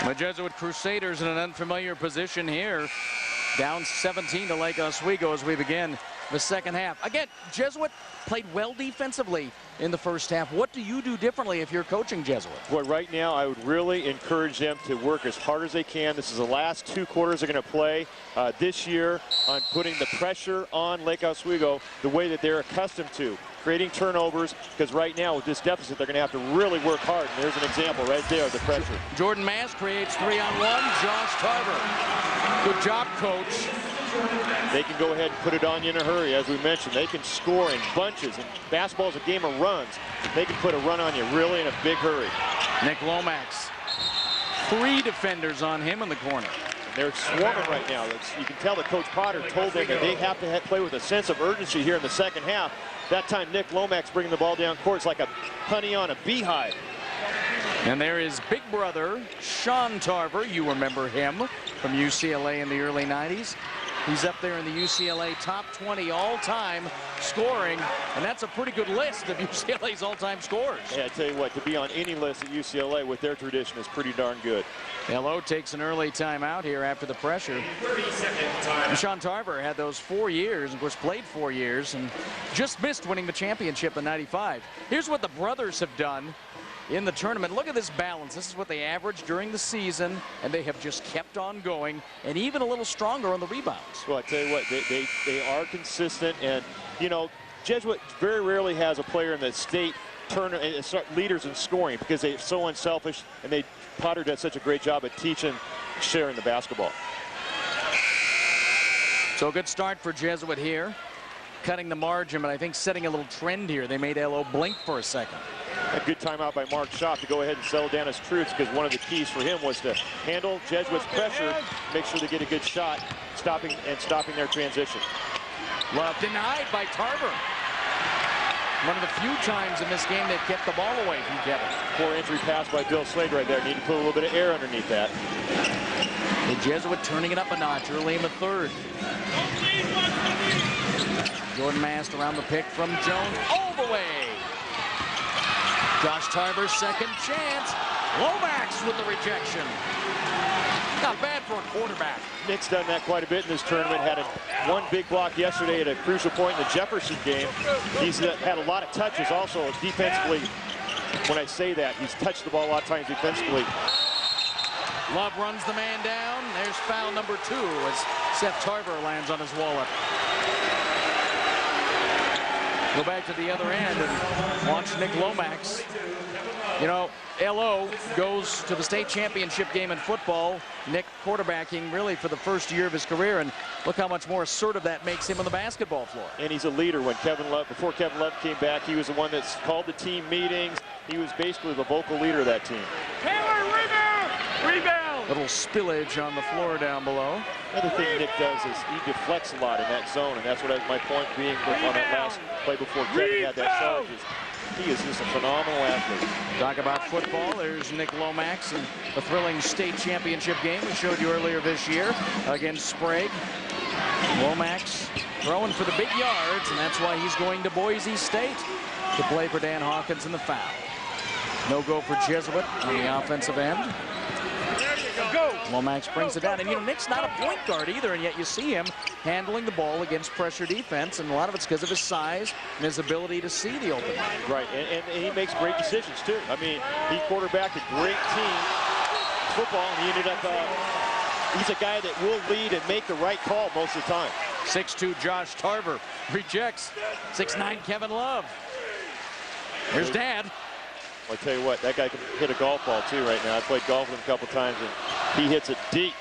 The Jesuit Crusaders in an unfamiliar position here. Down 17 to Lake Oswego as we begin the second half. Again, Jesuit played well defensively in the first half. What do you do differently if you're coaching Jesuit? Well, right now I would really encourage them to work as hard as they can. This is the last 2 quarters they're going to play this year on putting the pressure on Lake Oswego the way that they're accustomed to, creating turnovers, because right now with this deficit they're going to have to really work hard. And there's an example right there of the pressure. Jordan Mass creates 3-on-1. Josh Tarver. Good job, coach. They can go ahead and put it on you in a hurry. As we mentioned, they can score in bunches, and basketball is a game of runs. They can put a run on you really in a big hurry. Nick Lomax, 3 defenders on him in the corner. And they're swarming right now. You can tell that Coach Potter told them that they have to play with a sense of urgency here in the second half. That time Nick Lomax bringing the ball down court. It's like a honey on a beehive. And there is big brother Sean Tarver. You remember him from UCLA in the early 90s. He's up there in the UCLA top 20 all-time scoring, and that's a pretty good list of UCLA's all-time scorers. Yeah, I tell you what, to be on any list at UCLA with their tradition is pretty darn good. LO takes an early timeout here after the pressure. And Sean Tarver had those 4 years, of course played 4 years, and just missed winning the championship in '95. Here's what the brothers have done in the tournament. Look at this balance. This is what they averaged during the season, and they have just kept on going, and even a little stronger on the rebounds. Well, I tell you what, they are consistent, and you know, Jesuit very rarely has a player in the state leaders in scoring because they're so unselfish, and Potter does such a great job at teaching, sharing the basketball. So a good start for Jesuit here, cutting the margin, but I think setting a little trend here. They made LO blink for a second. A good timeout by Mark Schaap to go ahead and settle down his troops, because one of the keys for him was to handle Jesuit's pressure, make sure they get a good shot, stopping their transition. Love denied by Tarver. One of the few times in this game they've kept the ball away from Kevin. Poor entry pass by Bill Slade right there. Need to put a little bit of air underneath that. The Jesuit turning it up a notch early in the third. Jordan Mast around the pick from Jones. All the way. Josh Tarver's second chance. Lomax with the rejection. Not bad for a quarterback. Nick's done that quite a bit in this tournament. Had one big block yesterday at a crucial point in the Jefferson game. He's had a lot of touches also defensively. when I say that, he's touched the ball a lot of times defensively. Love runs the man down. There's foul number 2 as Seth Tarver lands on his wallet. Go back to the other end and watch Nick Lomax. You know, LO goes to the state championship game in football. Nick quarterbacking really for the first year of his career, and look how much more assertive that makes him on the basketball floor. And he's a leader. When before Kevin Love came back, he was the one that's called the team meetings. He was basically the vocal leader of that team. Taylor, rebound! Rebound! Little spillage on the floor down below. Another thing Nick does is he deflects a lot in that zone, and that's what my point being on that last play before Kevin had that charge. He is just a phenomenal athlete. Talk about football. There's Nick Lomax in the thrilling state championship game we showed you earlier this year against Sprague. Lomax throwing for the big yards, and that's why he's going to Boise State to play for Dan Hawkins in the foul. No go for Jesuit on the offensive end. Lomax brings it down, and you know, Nick's not a point guard either, and yet you see him handling the ball against pressure defense, and a lot of it's because of his size and his ability to see the open man. Right, and he makes great decisions too. I mean, he quarterbacked a great team football, and he ended up, he's a guy that will lead and make the right call most of the time. 6'2" Josh Tarver rejects 6'9" Kevin Love. Here's Dad. I'll tell you what, that guy can hit a golf ball too right now. I played golf with him a couple times, and he hits it deep.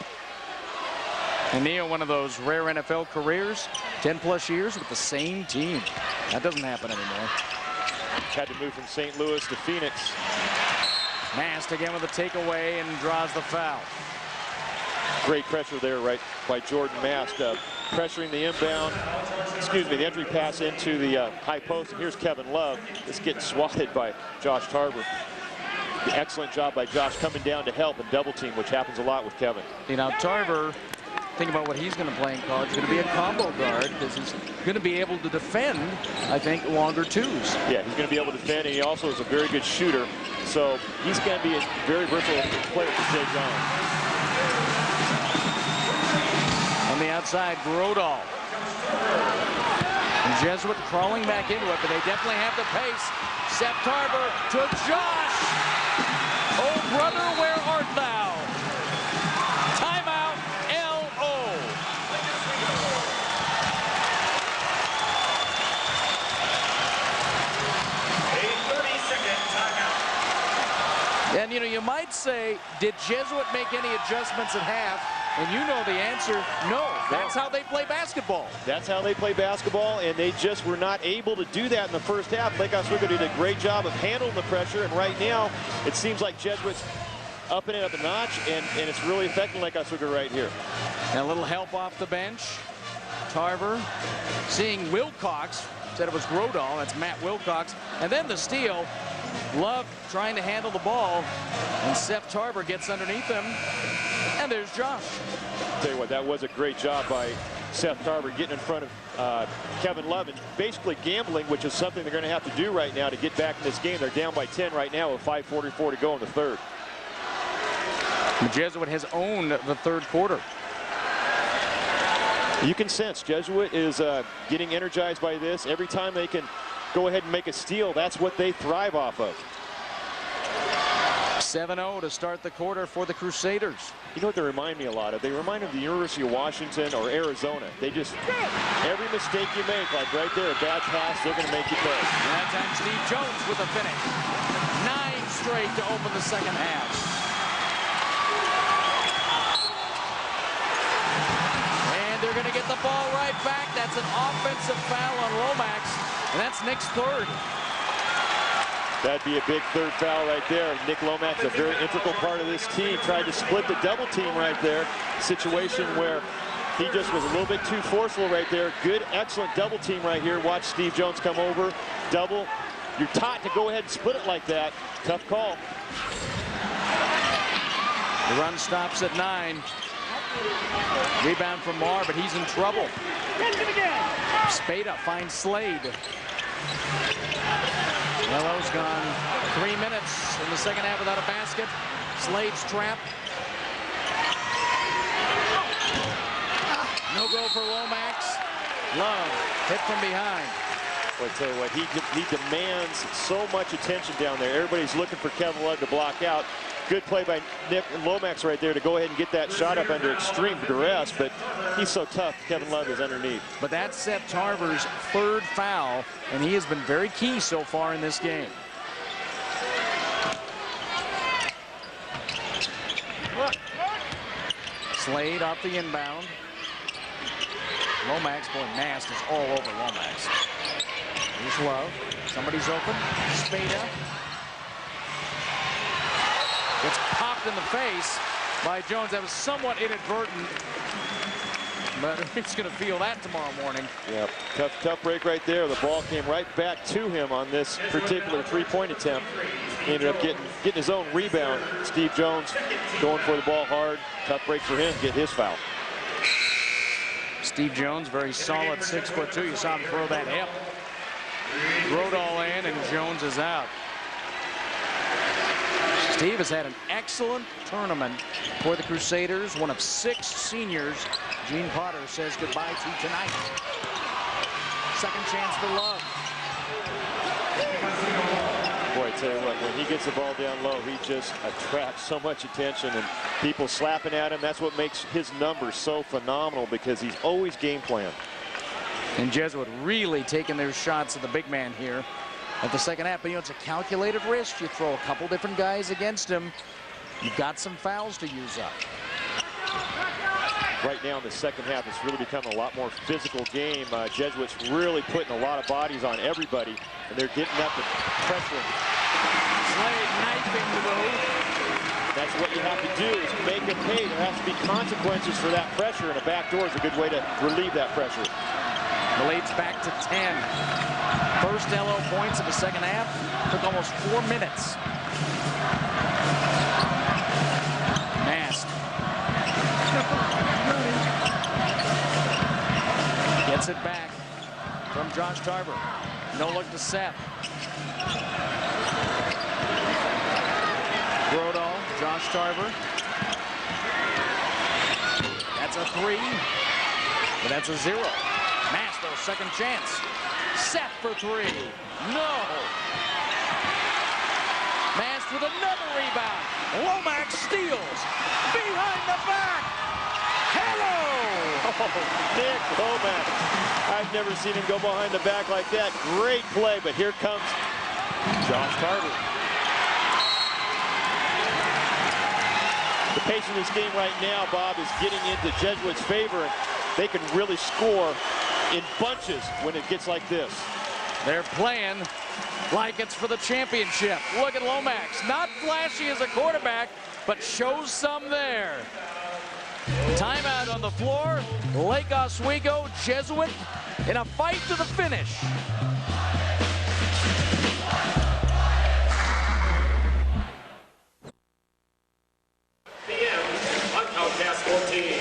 And Neil, one of those rare NFL careers, 10+ years with the same team. That doesn't happen anymore. Had to move from St. Louis to Phoenix. Mast again with a takeaway and draws the foul. Great pressure there, right, by Jordan Mast, pressuring the inbound, the entry pass into the high post. And here's Kevin Love. It's getting swatted by Josh Tarver. Excellent job by Josh coming down to help and double team, which happens a lot with Kevin. You know, Tarver, think about what he's going to play in college. He's going to be a combo guard because he's going to be able to defend, I think, longer twos. Yeah, he's going to be able to defend, and he also is a very good shooter. So he's going to be a very versatile player for Jay Jones. On the outside, Grodal. And Jesuit crawling back into it, but they definitely have the pace. Seth Tarver to Josh. Oh, brother, where art thou? Timeout, LO. A 30-second timeout. And, you know, you might say, did Jesuit make any adjustments at half? And you know the answer, no. That's how they play basketball. That's how they play basketball, and they just were not able to do that in the first half. Lake Oswego did a great job of handling the pressure, and right now it seems like Jesuit's upping it up a notch, and it's really affecting Lake Oswego right here. And a little help off the bench. Tarver seeing Wilcox. Said it was Grodal. That's Matt Wilcox. And then the steal. Love trying to handle the ball, and Seth Tarver gets underneath him. And there's Josh. I'll tell you what, that was a great job by Seth Tarver getting in front of Kevin Love and basically gambling, which is something they're going to have to do right now to get back in this game. They're down by 10 right now with 5:44 to go in the third. The Jesuit has owned the third quarter. You can sense Jesuit is getting energized by this. Every time they can go ahead and make a steal, that's what they thrive off of. 7-0 to start the quarter for the Crusaders. You know what they remind me a lot of? They remind me of the University of Washington or Arizona. They just, every mistake you make, like right there, a bad pass, they're going to make you pay. And that time Steve Jones with a finish. 9 straight to open the second half. And they're going to get the ball right back. That's an offensive foul on Lomax, and that's Nick's third. That'd be a big third foul right there. Nick Lomax, a very integral part of this team, tried to split the double team right there. Situation where he just was a little bit too forceful right there. Good, excellent double team right here. Watch Steve Jones come over, double. You're taught to go ahead and split it like that. Tough call. The run stops at 9. Rebound from Marr, but he's in trouble. Spada finds Slade. Yellow's gone 3 minutes in the second half without a basket. Slade's trap. No go for Lomax. Love hit from behind. Well, I tell you what, he demands so much attention down there. Everybody's looking for Kevin Love to block out. Good play by Nick Lomax right there to go ahead and get that shot up under extreme duress, but he's so tough. Kevin Love is underneath. But that's Seth Tarver's third foul, and he has been very key so far in this game. Slade off the inbound. Lomax, boy, Mast is all over Lomax. Here's Love. Somebody's open. Spada. Gets popped in the face by Jones. That was somewhat inadvertent, but he's going to feel that tomorrow morning. Yeah, tough break right there. The ball came right back to him on this particular three-point attempt. He ended up getting his own rebound. Steve Jones going for the ball hard. Tough break for him to get his foul. Steve Jones, very solid 6'2". You saw him throw that hip. Rodall in, and Jones is out. Steve has had an excellent tournament for the Crusaders. One of 6 seniors Gene Potter says goodbye to tonight. Second chance for Love. Boy, I tell you what, when he gets the ball down low, he just attracts so much attention and people slapping at him. That's what makes his numbers so phenomenal, because he's always game planned. And Jesuit really taking their shots at the big man here at the second half. But, you know, it's a calculated risk. You throw a couple different guys against him. You've got some fouls to use up. Right now in the second half, it's really become a lot more physical game. Jesuits really putting a lot of bodies on everybody, and they're getting up and pressuring. Slade knifing to the hoop. That's what you have to do, is make them pay. There has to be consequences for that pressure, and a backdoor is a good way to relieve that pressure. The lead's back to 10. First LO points of the second half. Took almost 4 minutes. Mast. Gets it back from Josh Tarver. No look to Seth. Rodall, Josh Tarver. That's a 3, but that's a 0. Mast, though, second chance. Seth for 3. No. Mast with another rebound. Lomax steals. Behind the back. Hello. Oh, Nick Lomax. I've never seen him go behind the back like that. Great play, but here comes Josh Tarver. The pace of this game right now, Bob, is getting into Jesuits' favor, and they can really score in bunches when it gets like this. They're playing like it's for the championship. Look at Lomax. Not flashy as a quarterback, but shows some there. Timeout on the floor. Lake Oswego, Jesuit in a fight to the finish.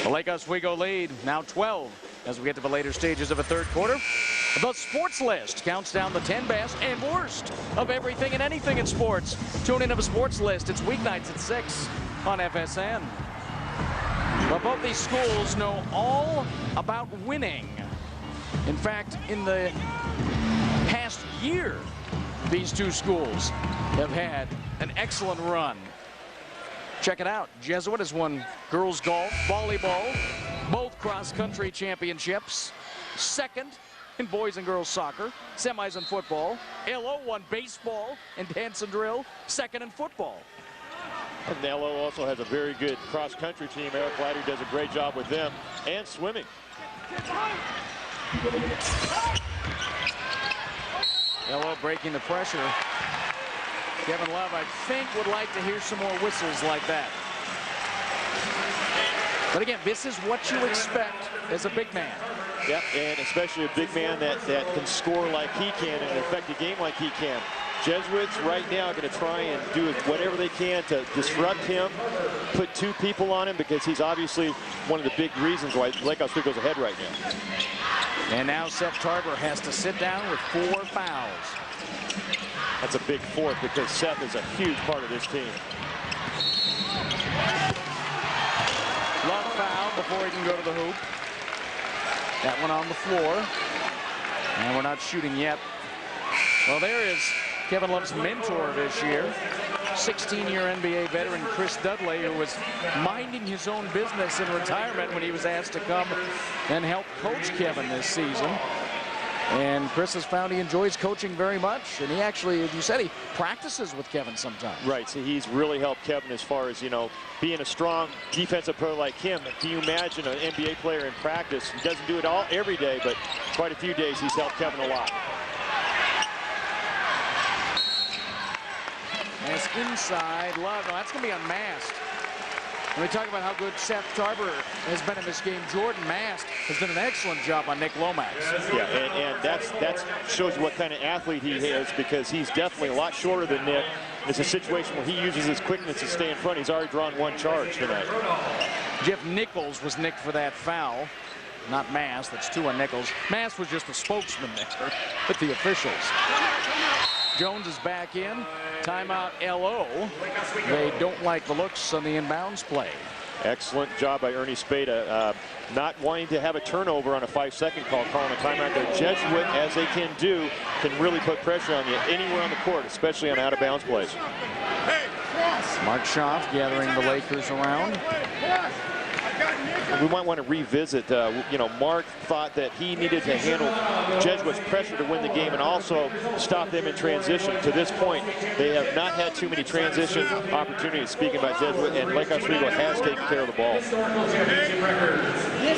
The Lake Oswego lead, now 12, as we get to the later stages of a third quarter. The Sports List counts down the 10 best and worst of everything and anything in sports. Tune into the Sports List. It's weeknights at 6 on FSN. But both these schools know all about winning. In fact, in the past year, these two schools have had an excellent run. Check it out. Jesuit has won girls golf, volleyball, both cross-country championships, second in boys and girls soccer, semis in football. LO won baseball and dance and drill, second in football. And LO also has a very good cross-country team. Eric Ladder does a great job with them, and swimming. LO breaking the pressure. Kevin Love, I think, would like to hear some more whistles like that. But again, this is what you expect as a big man. Yep, and especially a big man that can score like he can and affect a game like he can. Jesuits right now are going to try and do whatever they can to disrupt him, put 2 people on him, because he's obviously one of the big reasons why Lake Oswego's ahead right now. And now Seth Tarver has to sit down with 4 fouls. That's a big 4th, because Seth is a huge part of this team. Love foul before he can go to the hoop. That one on the floor. And we're not shooting yet Well, there is Kevin Love's mentor this year, 16-year NBA veteran Chris Dudley, who was minding his own business in retirement when he was asked to come and help coach Kevin this season. And Chris has found he enjoys coaching very much, and he actually, as you said, he practices with Kevin sometimes. Right, so he's really helped Kevin as far as, you know, being a strong defensive pro like him. Can you imagine an NBA player in practice? He doesn't do it all every day, but quite a few days he's helped Kevin a lot. As inside, Love, no, that's going to be unmasked. When we talk about how good Seth Tarver has been in this game, Jordan Mast has done an excellent job on Nick Lomax. Yeah, and that shows you what kind of athlete he is, because he's definitely a lot shorter than Nick. It's a situation where he uses his quickness to stay in front. He's already drawn one charge tonight. Jeff Nichols was nicked for that foul. Not Mast, that's 2 on Nichols. Mast was just a spokesman there with the officials. Jones is back in. Timeout LO. They don't like the looks on the inbounds play. Excellent job by Ernie Spada, not wanting to have a turnover on a 5-second call, calling a timeout there. Jesuit, as they can do, can really put pressure on you anywhere on the court, especially on out-of-bounds plays. Mark Schaaf gathering the Lakers around. We might want to revisit, you know, Mark thought that he needed to handle Jesuit's pressure to win the game and also stop them in transition. To this point, they have not had too many transition opportunities, speaking about Jesuit, and Lake Oswego has taken care of the ball.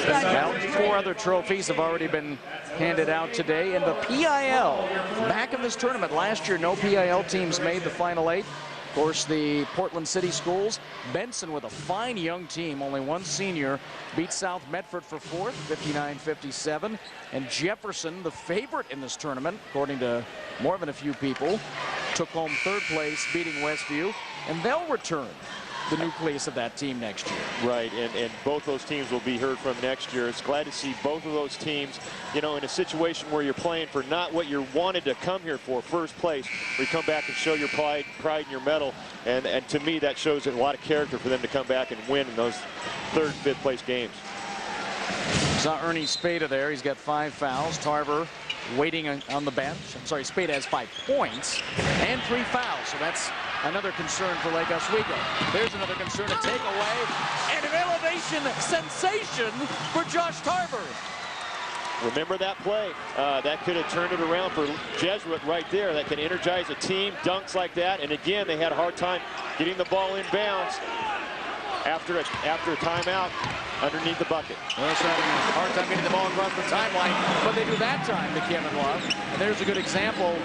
Well, 4 other trophies have already been handed out today, and the PIL, back in this tournament last year, no PIL teams made the Final 8. Of course, the Portland City Schools, Benson with a fine young team, only 1 senior, beat South Medford for 4th, 59-57. And Jefferson, the favorite in this tournament, according to more than a few people, took home 3rd place, beating Westview. And they'll return the nucleus of that team next year. Right, and both those teams will be heard from next year. It's glad to see both of those teams, you know, in a situation where you're playing for not what you wanted to come here for, 1st place, where you come back and show your pride in your medal. And to me, that shows a lot of character for them to come back and win in those 3rd, 5th place games. Saw Ernie Spada there. He's got 5 fouls. Tarver waiting on the bench. I'm sorry, Spada has 5 points and 3 fouls. So that's another concern for Lake Oswego. There's another concern, a takeaway, and an elevation sensation for Josh Tarver. Remember that play? That could have turned it around for Jesuit right there. That can energize a team, dunks like that. And again, they had a hard time getting the ball in bounds after a timeout underneath the bucket. Well, it's having a hard time getting the ball across the timeline, but they do that time to Kevin Love. And there's a good example.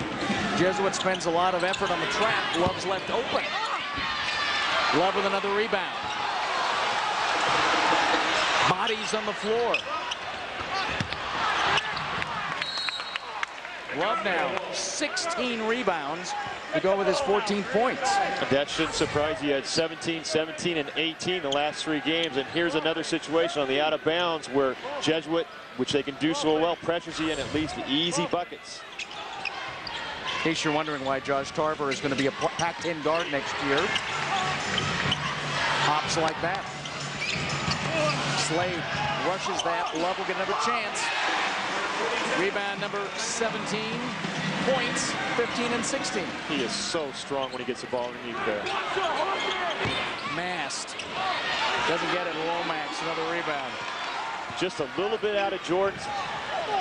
Jesuit spends a lot of effort on the trap. Love's left open. Love with another rebound. Bodies on the floor. Love now 16 rebounds to go with his 14 points. That shouldn't surprise you. He had 17, 17, and 18 the last 3 games. And here's another situation on the out of bounds where Jesuit, which they can do so well, pressures you in at least easy buckets. In case you're wondering why Josh Tarver is going to be a Pac-10 guard next year. Hops like that. Slade rushes that. Love will get another chance. Rebound number 17, points 15 and 16. He is so strong when he gets the ball underneath there. Mast doesn't get it. Lomax, another rebound. Just a little bit out of Jordan's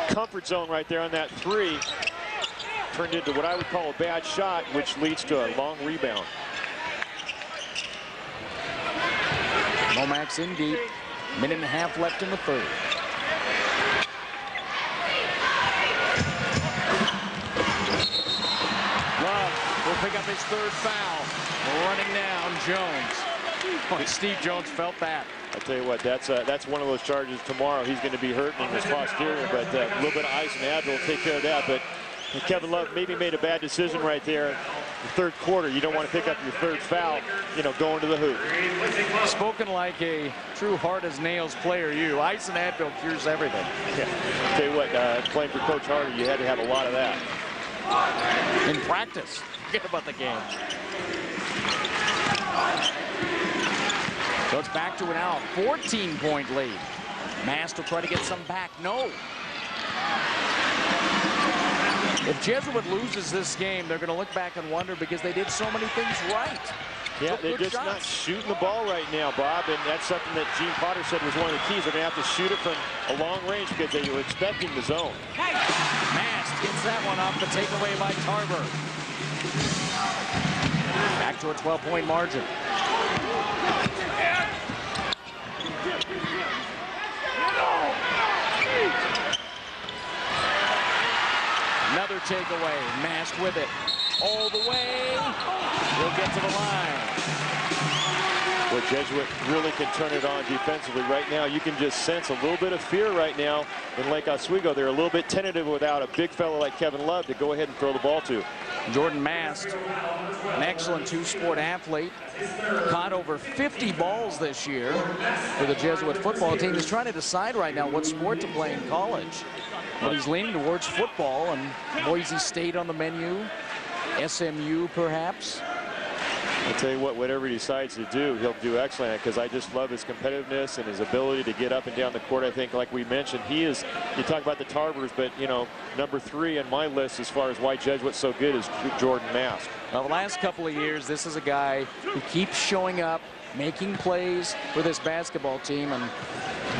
comfort zone right there on that 3. Turned into what I would call a bad shot, which leads to a long rebound. Lomax in deep. Minute and a half left in the 3rd. Will pick up his 3rd foul. Running down Jones. Oh, Steve Jones felt that. I tell you what, that's one of those charges tomorrow. He's going to be hurting in his posterior, but a little bit of ice and Advil will take care of that. But Kevin Love maybe made a bad decision right there. The 3rd quarter, you don't want to pick up your 3rd foul, you know, going to the hoop. Spoken like a true hard-as-nails player, you. Ice and Advil cures everything. Yeah. I tell you what, playing for Coach Harder, you had to have a lot of that. In practice. Forget about the game. So it's back to now a 14-point lead. Mast will try to get some back. No. If Jesuit loses this game, they're going to look back and wonder because they did so many things right. Yeah, they're just not shooting the ball right now, Bob, and that's something that Gene Potter said was one of the keys. They're going to have to shoot it from a long range because they were expecting the zone. Mast gets that one off the takeaway by Tarver. Back to a 12-point margin. Another takeaway. Mast with it. All the way. He'll get to the line. Well, Jesuit really can turn it on defensively right now. You can just sense a little bit of fear right now in Lake Oswego. They're a little bit tentative without a big fellow like Kevin Love to go ahead and throw the ball to. Jordan Mast, an excellent two-sport athlete, caught over 50 balls this year for the Jesuit football team. He's trying to decide right now what sport to play in college. But he's leaning towards football, and Boise State on the menu, SMU perhaps. I'll tell you what, whatever he decides to do, he'll do excellent, because I just love his competitiveness and his ability to get up and down the court. I think, like we mentioned, he is, you talk about the Tarbers, but, you know, number 3 on my list as far as why Jesuit's so good is Jordan Mast. Well, the last couple of years, this is a guy who keeps showing up, making plays for this basketball team and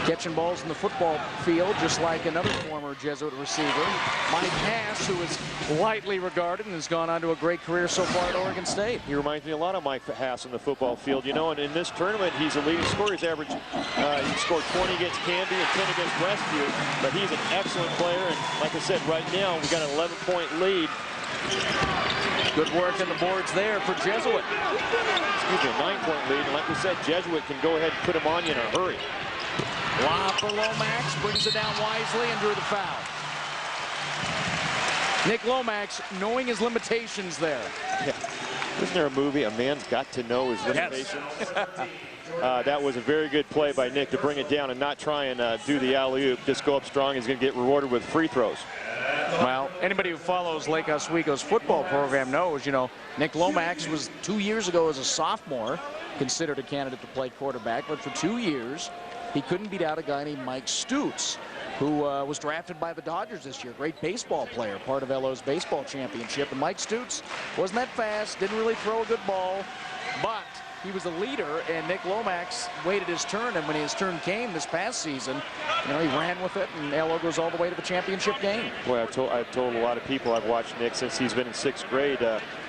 catching balls in the football field, just like another former Jesuit receiver, Mike Hass, who is lightly regarded and has gone on to a great career so far at Oregon State. He reminds me a lot of Mike Hass in the football field, you know, and in this tournament, he's a leading scorer. He's average, he scored 20 against Canby and 10 against Westview, but he's an excellent player, and like I said, right now, we got an 11-point lead. Good work on the boards there for Jesuit. Excuse me, a 9-point lead, and like we said, Jesuit can go ahead and put him on you in a hurry. Lob for Lomax, brings it down wisely and drew the foul. Nick Lomax knowing his limitations there. Yeah. Isn't there a movie, A Man's Got to Know His Limitations? Yes. That was a very good play by Nick to bring it down and not try and do the alley-oop. Just go up strong. He's going to get rewarded with free throws. Well, anybody who follows Lake Oswego's football program knows, you know, Nick Lomax was 2 years ago as a sophomore considered a candidate to play quarterback, but for 2 years, he couldn't beat out a guy named Mike Stutz, who was drafted by the Dodgers this year. Great baseball player, part of LO's baseball championship. And Mike Stutz wasn't that fast, didn't really throw a good ball, but he was a leader, and Nick Lomax waited his turn, and when his turn came this past season, you know, he ran with it, and LO goes all the way to the championship game. Boy, I've told a lot of people I've watched Nick since he's been in 6th grade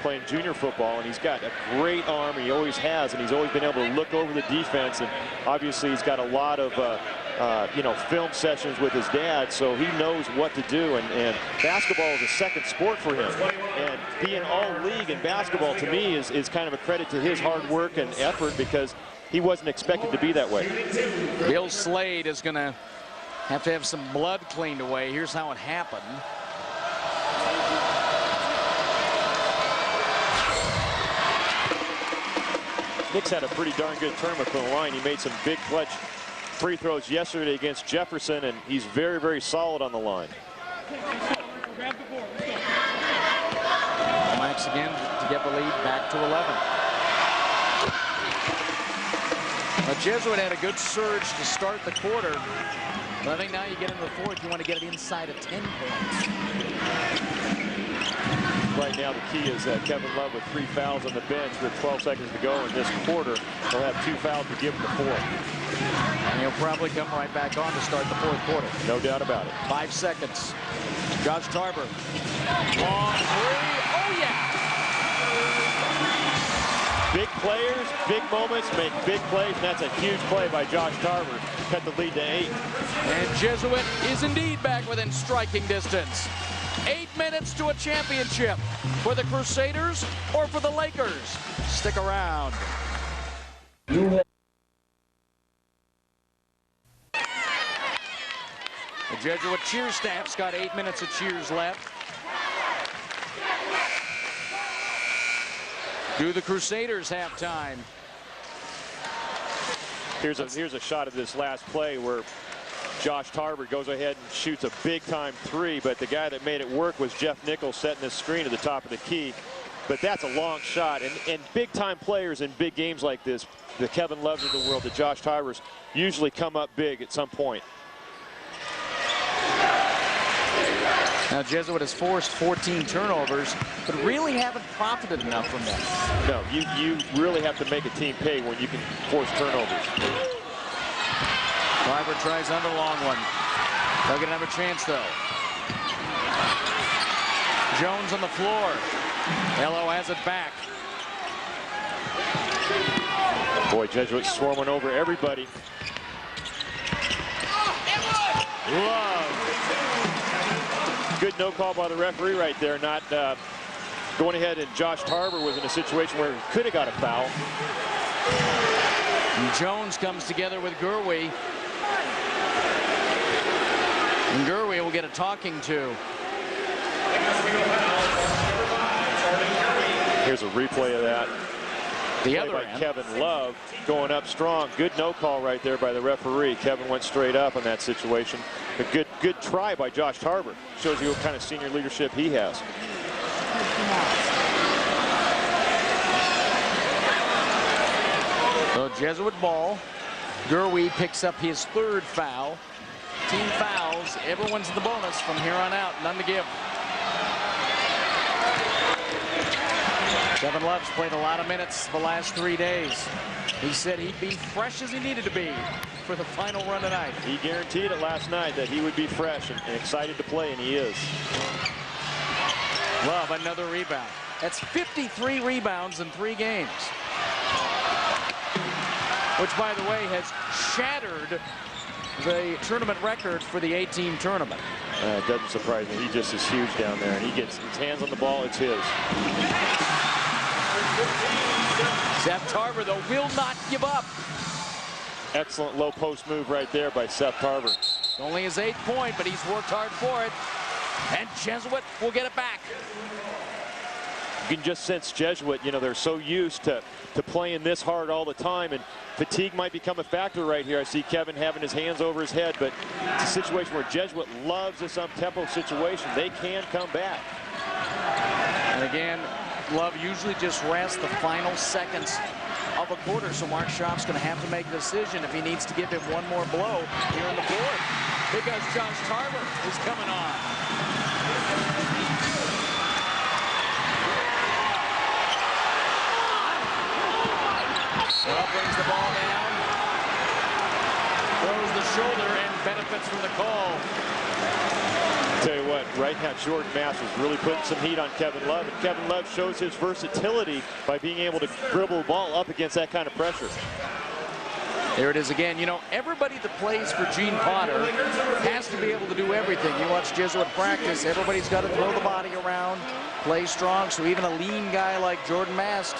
playing junior football, and he's got a great arm, and he always has, and he's always been able to look over the defense, and obviously he's got a lot of you know, film sessions with his dad, so he knows what to do, and basketball is a second sport for him, and being all league in basketball to me is kind of a credit to his hard work and effort, because he wasn't expected to be that way. Bill Slade is going to have some blood cleaned away. Here's how it happened. Nick's had a pretty darn good tournament from the line. He made some big clutch free throws yesterday against Jefferson, and he's very, very solid on the line. Max again to get the lead back to 11. Now, Jesuit had a good surge to start the quarter, but I think now you get into the fourth, you want to get it inside of 10 points. Right now, the key is Kevin Love with 3 fouls on the bench with 12 seconds to go in this quarter. He'll have 2 fouls to give him the 4th. And he'll probably come right back on to start the 4th quarter. No doubt about it. 5 seconds. Josh Tarver. Long 3. Oh, yeah! Big players, big moments, make big plays, and that's a huge play by Josh Tarver. Cut the lead to 8. And Jesuit is indeed back within striking distance. 8 minutes to a championship for the Crusaders or for the Lakers. Stick around. The Jesuit cheer staff's got 8 minutes of cheers left. Do the Crusaders have time? Here's a shot of this last play where Josh Tarver goes ahead and shoots a big-time 3, but the guy that made it work was Jeff Nichols setting the screen at the top of the key. But that's a long shot, and big-time players in big games like this, the Kevin Loves of the world, the Josh Tarvers, usually come up big at some point. Now, Jesuit has forced 14 turnovers, but really haven't profited enough from them. No, you really have to make a team pay when you can force turnovers. Driver tries another long one. They'll get another chance, though. Jones on the floor. Ello has it back. Boy, Jesuit swarming over everybody. Love. Good no call by the referee right there, not going ahead, and Josh Tarver was in a situation where he could have got a foul. And Jones comes together with Gurwey. And Gurwey will get a talking to. Here's a replay of that. The Play other by end. Kevin Love going up strong. Good no call right there by the referee. Kevin went straight up in that situation. A good try by Josh Tarver. Shows you what kind of senior leadership he has. So Jesuit ball. Gurwey picks up his 3rd foul. Team fouls. Everyone's in the bonus from here on out. None to give. Kevin Love's played a lot of minutes the last 3 days. He said he'd be fresh as he needed to be for the final run tonight. He guaranteed it last night that he would be fresh and excited to play, and he is. Love, another rebound. That's 53 rebounds in 3 games. Which, by the way, has shattered the tournament record for the 8-team tournament. It doesn't surprise me. He just is huge down there, and he gets his hands on the ball. It's his. Seth Tarver, though, will not give up. Excellent low post move right there by Seth Tarver. Only his 8th point, but he's worked hard for it. And Jesuit will get it back. You can just sense Jesuit, you know, they're so used to playing this hard all the time, and fatigue might become a factor right here. I see Kevin having his hands over his head, but it's a situation where Jesuit loves this up-tempo situation. They can come back. And again, Love usually just rests the final seconds of a quarter, so Mark Schoff's going to have to make a decision if he needs to give him one more blow here in the 4th. Because Josh Tarver is coming on. Well, brings the ball down, throws the shoulder, and benefits from the call. Tell you what, right now Jordan Masters really putting some heat on Kevin Love, and Kevin Love shows his versatility by being able to dribble the ball up against that kind of pressure. There it is again. You know, everybody that plays for Gene Potter has to be able to do everything. You watch Jesuit practice, everybody's got to throw the body around, play strong, so even a lean guy like Jordan Mast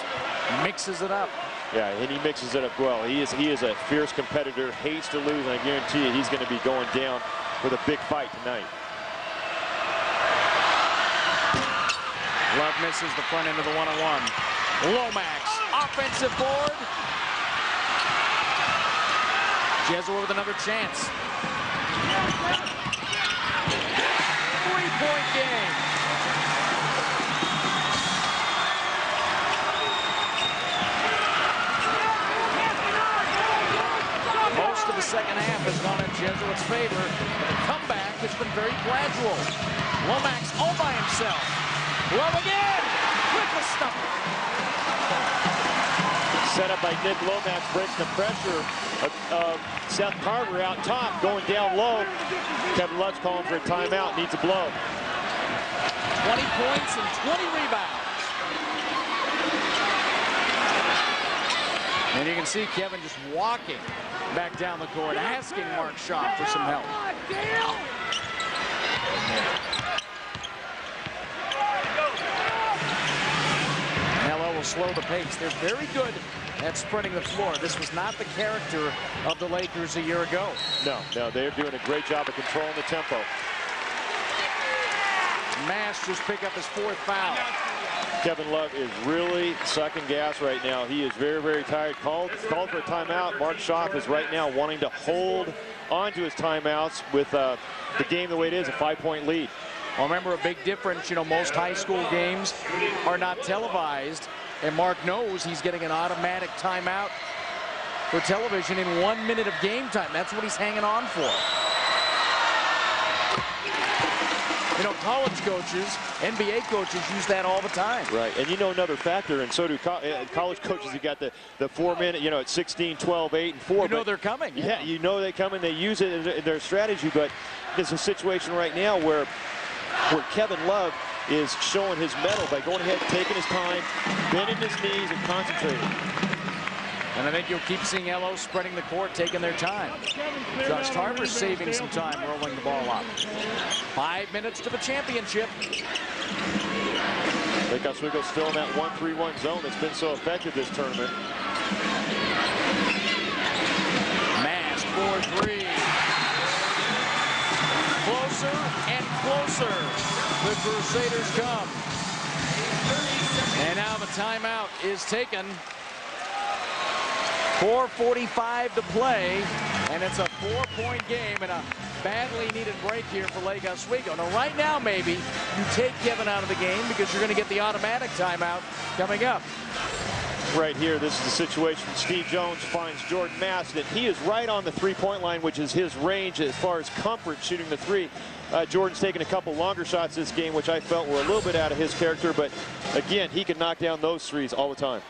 mixes it up. Yeah, and he mixes it up well. He is a fierce competitor, hates to lose, and I guarantee you he's going to be going down with a big fight tonight. Love misses the front end of the one-on-one. Lomax, offensive board. Jesuit with another chance. 3-point game. Most of the second half has gone in Jesuit's favor. The comeback has been very gradual. Lomax all by himself. Love again with the stopper. Set up by Nick Lomax, breaks the pressure of Seth Tarver out top, going down low. Kevin Love's calling for a timeout, needs a blow. 20 points and 20 rebounds. And you can see Kevin just walking back down the court, asking Mark Schoff for some help. Mello will slow the pace. They're very good at spreading the floor. This was not the character of the Lakers a year ago. No, they're doing a great job of controlling the tempo. Mash just picked up his 4th foul. Kevin Love is really sucking gas right now. He is very, very tired. Called for a timeout. Mark Schoff is right now wanting to hold on to his timeouts with the game the way it is, a 5-point lead. Well, remember a big difference, you know, most high school games are not televised, and Mark knows he's getting an automatic timeout for television in 1 minute of game time. That's what he's hanging on for. You know, college coaches, NBA coaches use that all the time. Right, and you know another factor, and so do college coaches. You got the 4-minute, you know, at 16, 12, 8, and 4. You know they're coming. Yeah, you know they come and they use it in their strategy, but there's a situation right now where Kevin Love is showing his mettle by going ahead, taking his time, bending his knees, and concentrating. And I think you'll keep seeing LO spreading the court, taking their time. Josh Tarver saving some time, rolling the ball up. 5 minutes to the championship. Lake Oswego still in that 1-3-1 zone that's been so effective this tournament. Mask for 3. Closer and closer. The Crusaders come. And now the timeout is taken. 4:45 to play, and it's a 4-point game and a badly needed break here for Lake Oswego. Now, right now, maybe you take Kevin out of the game because you're going to get the automatic timeout coming up. Right here, this is the situation. Steve Jones finds Jordan Mask, and he is right on the three-point line, which is his range as far as comfort shooting the three. Jordan's taken a couple longer shots this game, which I felt were a little bit out of his character, but again, he can knock down those threes all the time.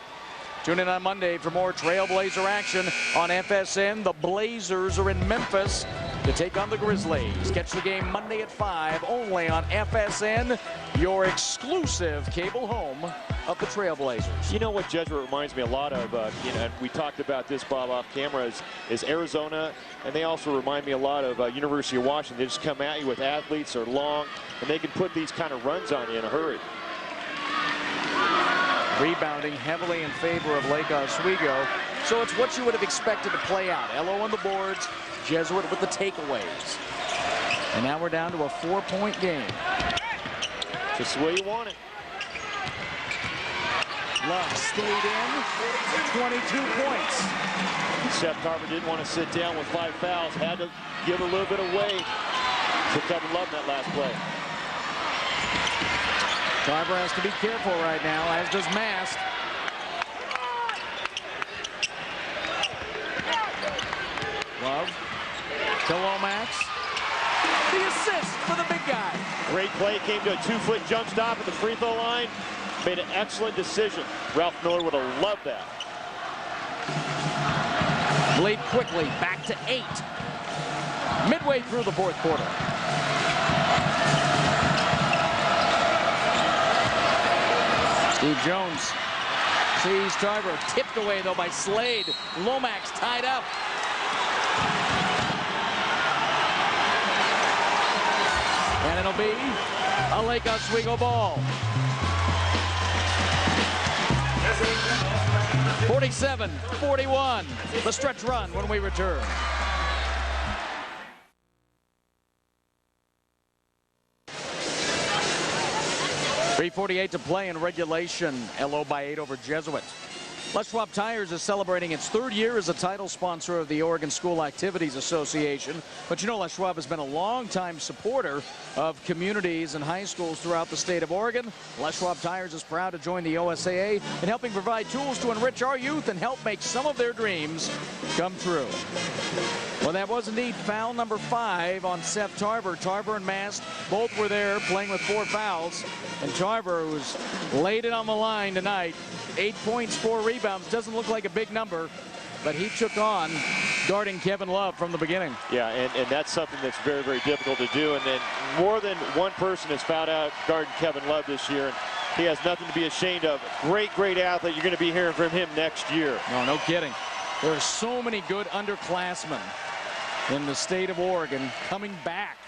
Tune in on Monday for more Trailblazer action on FSN. The Blazers are in Memphis to take on the Grizzlies. Catch the game Monday at 5 only on FSN, your exclusive cable home of the Trailblazers. You know what Jesuit reminds me a lot of, you know, and we talked about this, Bob, off camera, is Arizona, and they also remind me a lot of University of Washington. They just come at you with athletes, they're long, and they can put these kind of runs on you in a hurry. Rebounding heavily in favor of Lake Oswego. So it's what you would have expected to play out. LO on the boards, Jesuit with the takeaways. And now we're down to a 4-point game. Just the way you want it. Love stayed in, 22 points. Seth Carver didn't want to sit down with 5 fouls. Had to give a little bit away to Kevin Love in that last play. Carver has to be careful right now, as does Mast. Love to Lomax. The assist for the big guy. Great play, came to a 2-foot jump stop at the free throw line. Made an excellent decision. Ralph Miller would have loved that. Lead quickly, back to 8. Midway through the fourth quarter. Steve Jones sees Tarver, tipped away though by Slade. Lomax tied up. And it'll be a Lake Oswego ball. 47-41, the stretch run when we return. .348 to play in regulation. LO by 8 over Jesuit. Les Schwab Tires is celebrating its 3rd year as a title sponsor of the Oregon School Activities Association. But you know, Les Schwab has been a long-time supporter of communities and high schools throughout the state of Oregon. Les Schwab Tires is proud to join the OSAA in helping provide tools to enrich our youth and help make some of their dreams come true. Well, that was indeed foul number 5 on Seth Tarver. Tarver and Mast both were there playing with 4 fouls. And Tarver, who's laid it on the line tonight, 8 points, 4 rebounds. Doesn't look like a big number, but he took on guarding Kevin Love from the beginning. Yeah, and that's something that's very, very difficult to do. And then more than one person has fouled out guarding Kevin Love this year. And he has nothing to be ashamed of. Great, great athlete. You're going to be hearing from him next year. No kidding. There are so many good underclassmen in the state of Oregon coming back.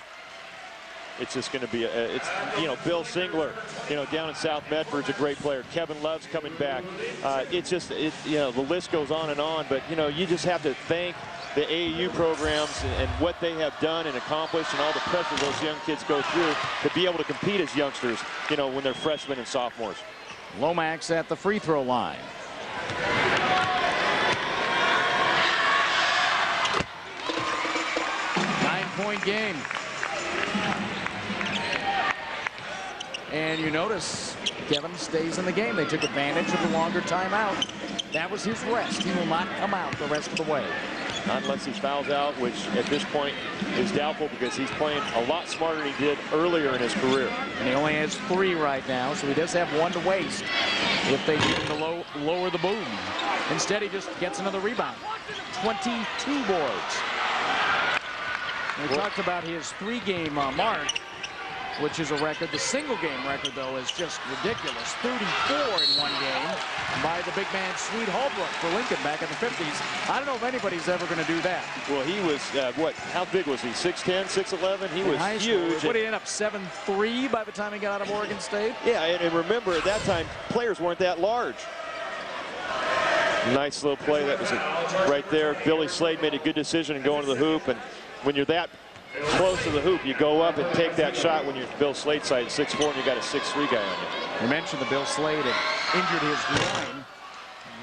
It's just going to be, Bill Singler, down in South Medford's a great player. Kevin Love's coming back. The list goes on and on, but, you just have to thank the AAU programs and what they have done and accomplished and all the pressure those young kids go through to be able to compete as youngsters, when they're freshmen and sophomores. Lomax at the free throw line. Nine-point game. And you notice Kevin stays in the game. They took advantage of the longer timeout. That was his rest. He will not come out the rest of the way. Not unless he fouls out, which at this point is doubtful because he's playing a lot smarter than he did earlier in his career. And he only has 3 right now, so he does have 1 to waste if they need him to lower the boom. Instead, he just gets another rebound. 22 boards. We talked about his 3-game mark, which is a record. The single-game record, though, is just ridiculous. 34 in 1 game by the big man Sweet Holbrook for Lincoln back in the 50s. I don't know if anybody's ever going to do that. Well, he was, how big was he? 6'10", 6'11"? He was huge. What did he end up, 7'3" by the time he got out of Oregon State? Yeah, and remember, at that time, players weren't that large. Nice little play. That was right there. Billy Slade made a good decision in going to the hoop, and when you're that close to the hoop, you go up and take that shot when you're Bill Slade side at 6'4", and you got a 6'3" guy on you. You mentioned that Bill Slade had injured his groin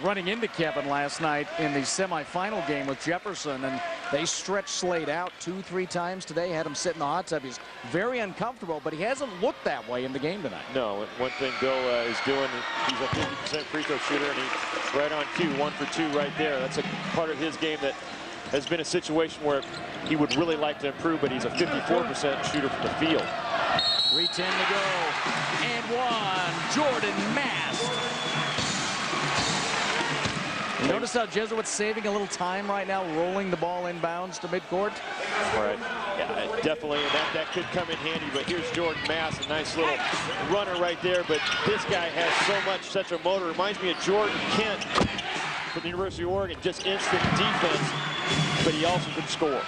running into Kevin last night in the semifinal game with Jefferson, and they stretched Slade out 2-3 times today, had him sit in the hot tub. He's very uncomfortable, but he hasn't looked that way in the game tonight. No, one thing Bill is doing, he's a 50% free throw shooter, and he's right on cue, 1 for 2 right there. That's a part of his game that has been a situation where he would really like to improve, but he's a 54% shooter from the field. 3:10 to go, and 1, Jordan Mast. You notice how Jesuit's saving a little time right now, rolling the ball inbounds to midcourt? Right. Yeah, definitely, and that could come in handy, but here's Jordan Mast, a nice little runner right there, but this guy has such a motor. Reminds me of Jordan Kent from the University of Oregon, just instant defense, but he also can score.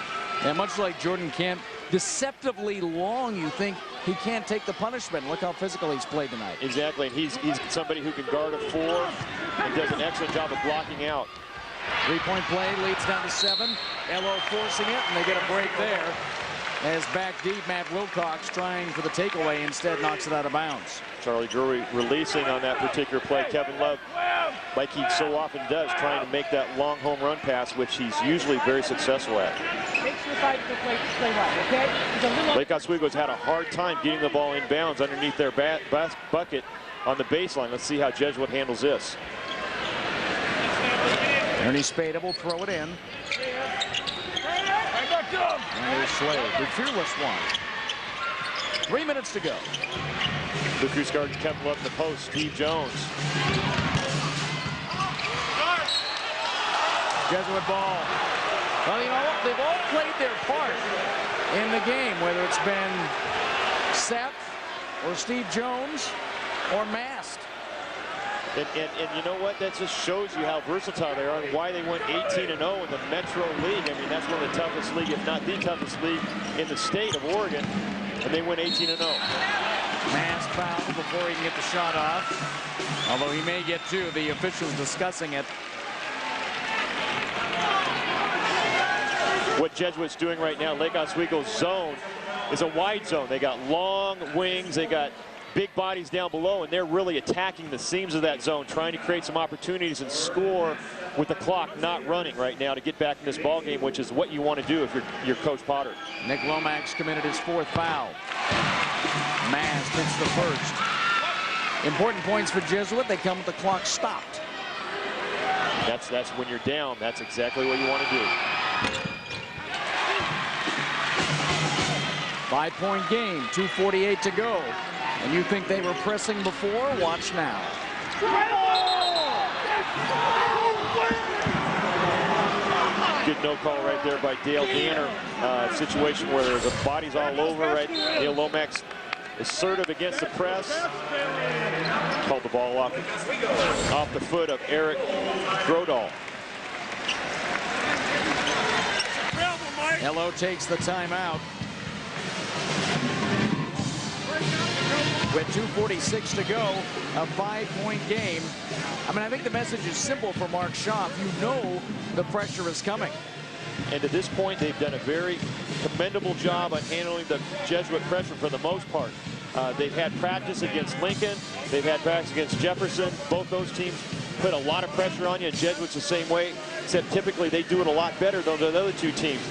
And much like Jordan Kent, deceptively long, you think he can't take the punishment. Look how physical he's played tonight. Exactly, and he's somebody who can guard a 4 and does an excellent job of blocking out. 3-point play, leads down to 7. Elo forcing it, and they get a break there. As back deep, Matt Wilcox trying for the takeaway, instead knocks it out of bounds. Charlie Drury releasing on that particular play. Kevin Love, like he so often does, trying to make that long home run pass, which he's usually very successful at. Make sure fight to play right, okay? Lake Oswego's had a hard time getting the ball inbounds underneath their bucket on the baseline. Let's see how Jesuit handles this. Ernie Spada will throw it in. And there's Slade, the fearless one. 3 minutes to go. The Coast Guard kept up in the post. Steve Jones. Jesuit ball. Well, you know, they've all played their part in the game, whether it's been Seth or Steve Jones or Mast. And you know what? That just shows you how versatile they are and why they went 18-0 in the Metro League. I mean, that's one of the toughest league, if not the toughest league in the state of Oregon. And they went 18-0. Mast fouled before he can get the shot off. Although he may get 2. The officials discussing it. What Jesuit's doing right now, Lake Oswego's zone is a wide zone. They got long wings. They got big bodies down below, and they're really attacking the seams of that zone, trying to create some opportunities and score with the clock not running right now to get back in this ball game, which is what you want to do if you're Coach Potter. Nick Lomax committed his 4th foul. Mast hits the first. Important points for Jesuit. They come with the clock stopped. That's when you're down. That's exactly what you want to do. 5-point game, 2:48 to go. And you think they were pressing before? Watch now. Good no call right there by Dale Danner. Situation where there's a bodies all over, right? Neil Lomax assertive against the press. Called the ball off the foot of Eric Grodal. Elo takes the timeout. With 2:46 to go, a 5-point game. I mean, I think the message is simple for Mark Schaaf. You know the pressure is coming. And to this point, they've done a very commendable job on handling the Jesuit pressure for the most part. They've had practice against Lincoln. They've had practice against Jefferson. Both those teams put a lot of pressure on you, and Jesuit's the same way, except typically they do it a lot better than the other 2 teams.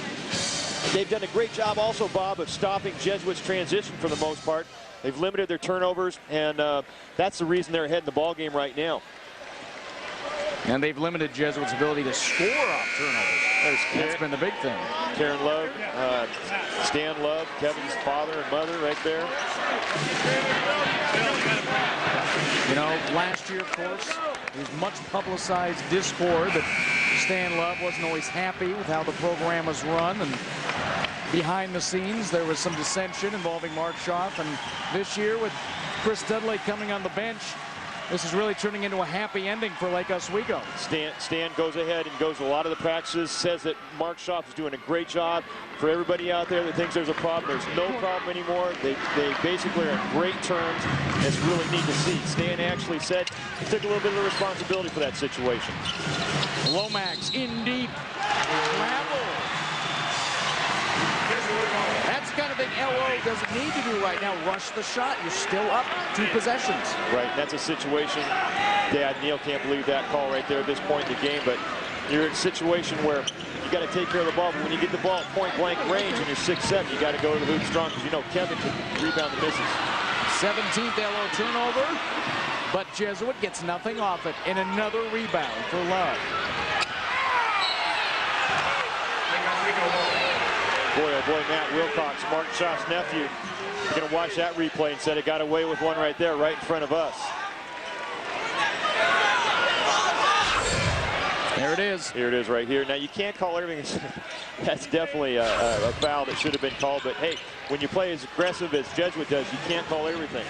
They've done a great job also, Bob, of stopping Jesuit's transition for the most part. They've limited their turnovers, and that's the reason they're ahead in the ball game right now. And they've limited Jesuit's ability to score off turnovers. That's been the big thing. Karen Love, Stan Love, Kevin's father and mother right there. You know, last year, of course, there was much publicized discord that Stan Love wasn't always happy with how the program was run, and behind the scenes there was some dissension involving Mark Schaaf, and this year with Chris Dudley coming on the bench, this is really turning into a happy ending for Lake Oswego. Stan goes ahead and goes to a lot of the practices, says that Mark Schaaf is doing a great job. For everybody out there that thinks there's a problem, there's no problem anymore. They basically are in great terms. It's really neat to see. Stan actually said he took a little bit of the responsibility for that situation. Lomax in deep. Travel. That's the kind of thing LO doesn't need to do right now. Rush the shot. You're still up 2 possessions. Right, that's a situation. Dad Neal can't believe that call right there at this point in the game, but you're in a situation where you got to take care of the ball, but when you get the ball at point-blank range and you're 6'7", you got to go to the hoop strong, because you know Kevin can rebound the misses. 17th LO turnover, but Jesuit gets nothing off it, and another rebound for Love. Boy, oh boy, Matt Wilcox, Mark Schaaf's nephew. You're going to watch that replay and said it got away with one right there, right in front of us. There it is. Here it is right here. Now, you can't call everything. That's definitely a foul that should have been called. But, hey, when you play as aggressive as Jesuit does, you can't call everything.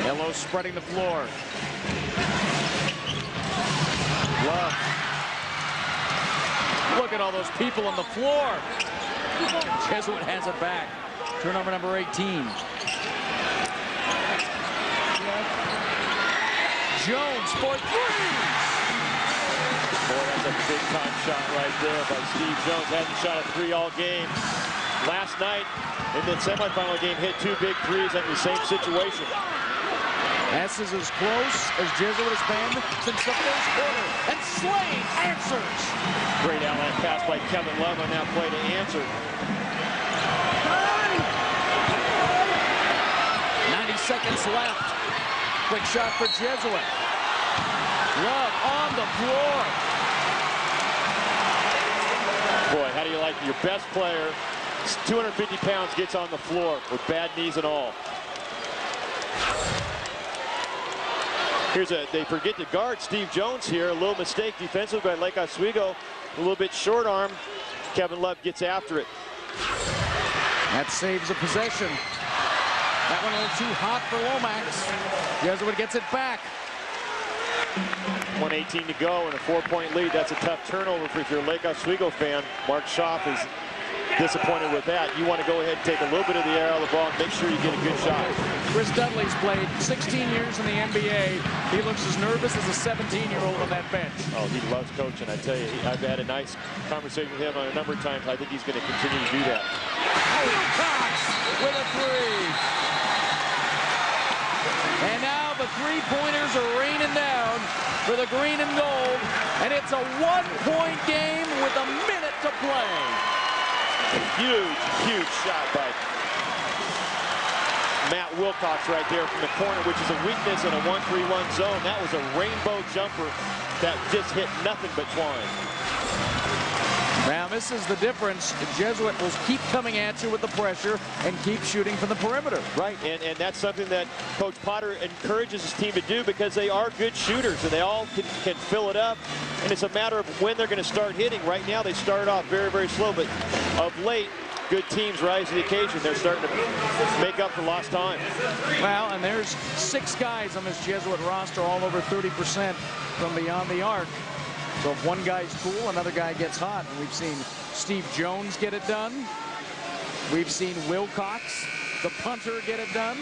LO spreading the floor. Love. Look at all those people on the floor. Jesuit has it back. Turnover number 18. Jones for 3. Boy, that's a big-time shot right there by Steve Jones. Hasn't shot a 3 all game. Last night in the semifinal game, hit 2 big 3s in the same situation. This is as close as Jesuit has been since the first quarter. And Slade answers. Great outlet pass by Kevin Love on that play to answer. 90 seconds left. Quick shot for Jesuit. Love on the floor. Boy, how do you like your best player, 250 pounds, gets on the floor with bad knees and all. They forget to guard Steve Jones here. A little mistake defensively by Lake Oswego. A little bit short arm. Kevin Love gets after it. That saves a possession. That one a little too hot for Lomax. Jesuit gets it back. 1:18 to go and a 4-point lead. That's a tough turnover if you're a Lake Oswego fan. Mark Schaaf is disappointed with that. You want to go ahead and take a little bit of the air out of the ball and make sure you get a good shot. Chris Dudley's played 16 years in the NBA. He looks as nervous as a 17-year-old on that bench. Oh, he loves coaching, I tell you. I've had a nice conversation with him on a number of times. I think he's going to continue to do that. Wilcox with a 3. And now the 3-pointers are raining down for the green and gold. And it's a 1-point game with a minute to play. A huge, huge shot by Matt Wilcox right there from the corner, which is a weakness in a 1-3-1 zone. That was a rainbow jumper that just hit nothing but twine. Now, this is the difference. Jesuit will keep coming at you with the pressure and keep shooting from the perimeter. Right, and that's something that Coach Potter encourages his team to do, because they are good shooters and they all can fill it up. And it's a matter of when they're going to start hitting. Right now, they started off very, very slow, but of late, good teams rise to the occasion. They're starting to make up for lost time. Well, and there's 6 guys on this Jesuit roster, all over 30% from beyond the arc. So if one guy's cool, another guy gets hot. And we've seen Steve Jones get it done. We've seen Wilcox, the punter, get it done.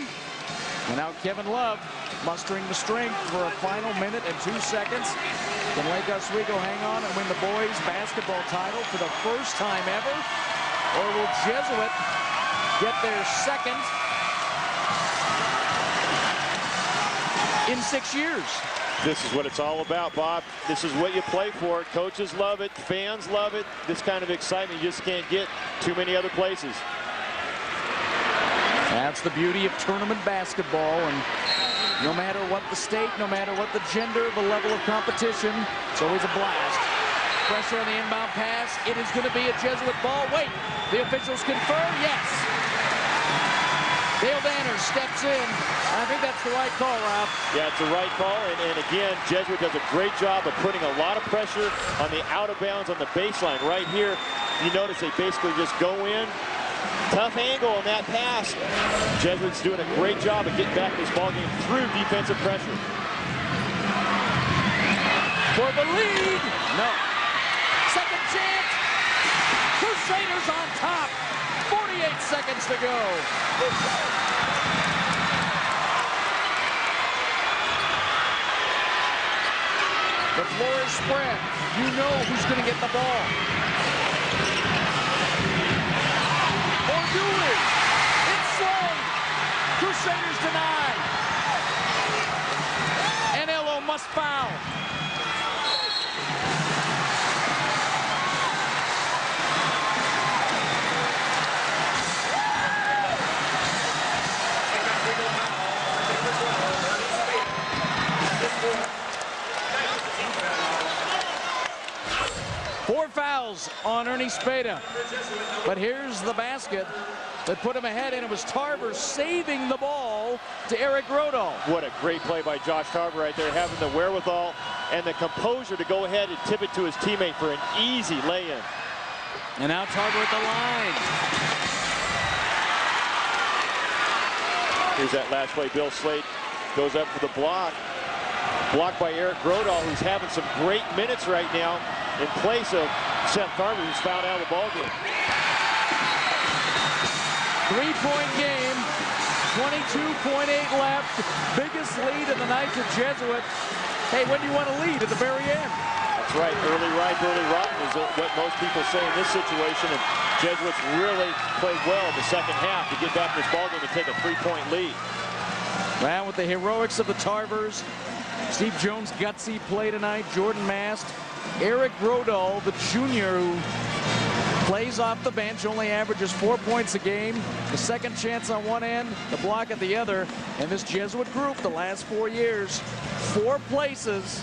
And now Kevin Love mustering the strength for a final minute and 2 seconds. Can Lake Oswego hang on and win the boys basketball title for the first time ever? Or will Jesuit get their second in 6 years? This is what it's all about, Bob. This is what you play for. Coaches love it. Fans love it. This kind of excitement you just can't get too many other places. That's the beauty of tournament basketball. And no matter what the state, no matter what the gender, the level of competition, it's always a blast. Pressure on the inbound pass. It is going to be a Jesuit ball. Wait, the officials confirm. Yes. Dale Danner steps in. I think that's the right call, Rob. Yeah, it's the right call. And again, Jesuit does a great job of putting a lot of pressure on the out of bounds on the baseline. Right here, you notice they basically just go in. Tough angle on that pass. Jesuit's doing a great job of getting back this ball game through defensive pressure. For the lead. No. Second chance. Crusaders on top. 48 seconds to go. The floor is spread. You know who's going to get the ball. Or do we? It's Slade. Crusaders denied. NLO must foul. Four fouls on Ernie Spada. But here's the basket that put him ahead, and it was Tarver saving the ball to Eric Rodal. What a great play by Josh Tarver right there, having the wherewithal and the composure to go ahead and tip it to his teammate for an easy lay-in. And now Tarver at the line. Here's that last play. Bill Slade goes up for the block. Blocked by Eric Rodal, who's having some great minutes right now in place of Seth Tarver, who's fouled out of the ballgame. Three-point game, 22.8 left. Biggest lead of the night to Jesuit. Hey, when do you want to lead? At the very end. That's right. Early ripe, early rotten is what most people say in this situation. And Jesuits really played well in the second half to get back this ballgame and take a three-point lead. Well, with the heroics of the Tarvers, Steve Jones' gutsy play tonight, Jordan Mast, Eric Rodal, the junior who plays off the bench, only averages 4 points a game. The second chance on one end, the block at the other. And this Jesuit group, the last 4 years, 4 places,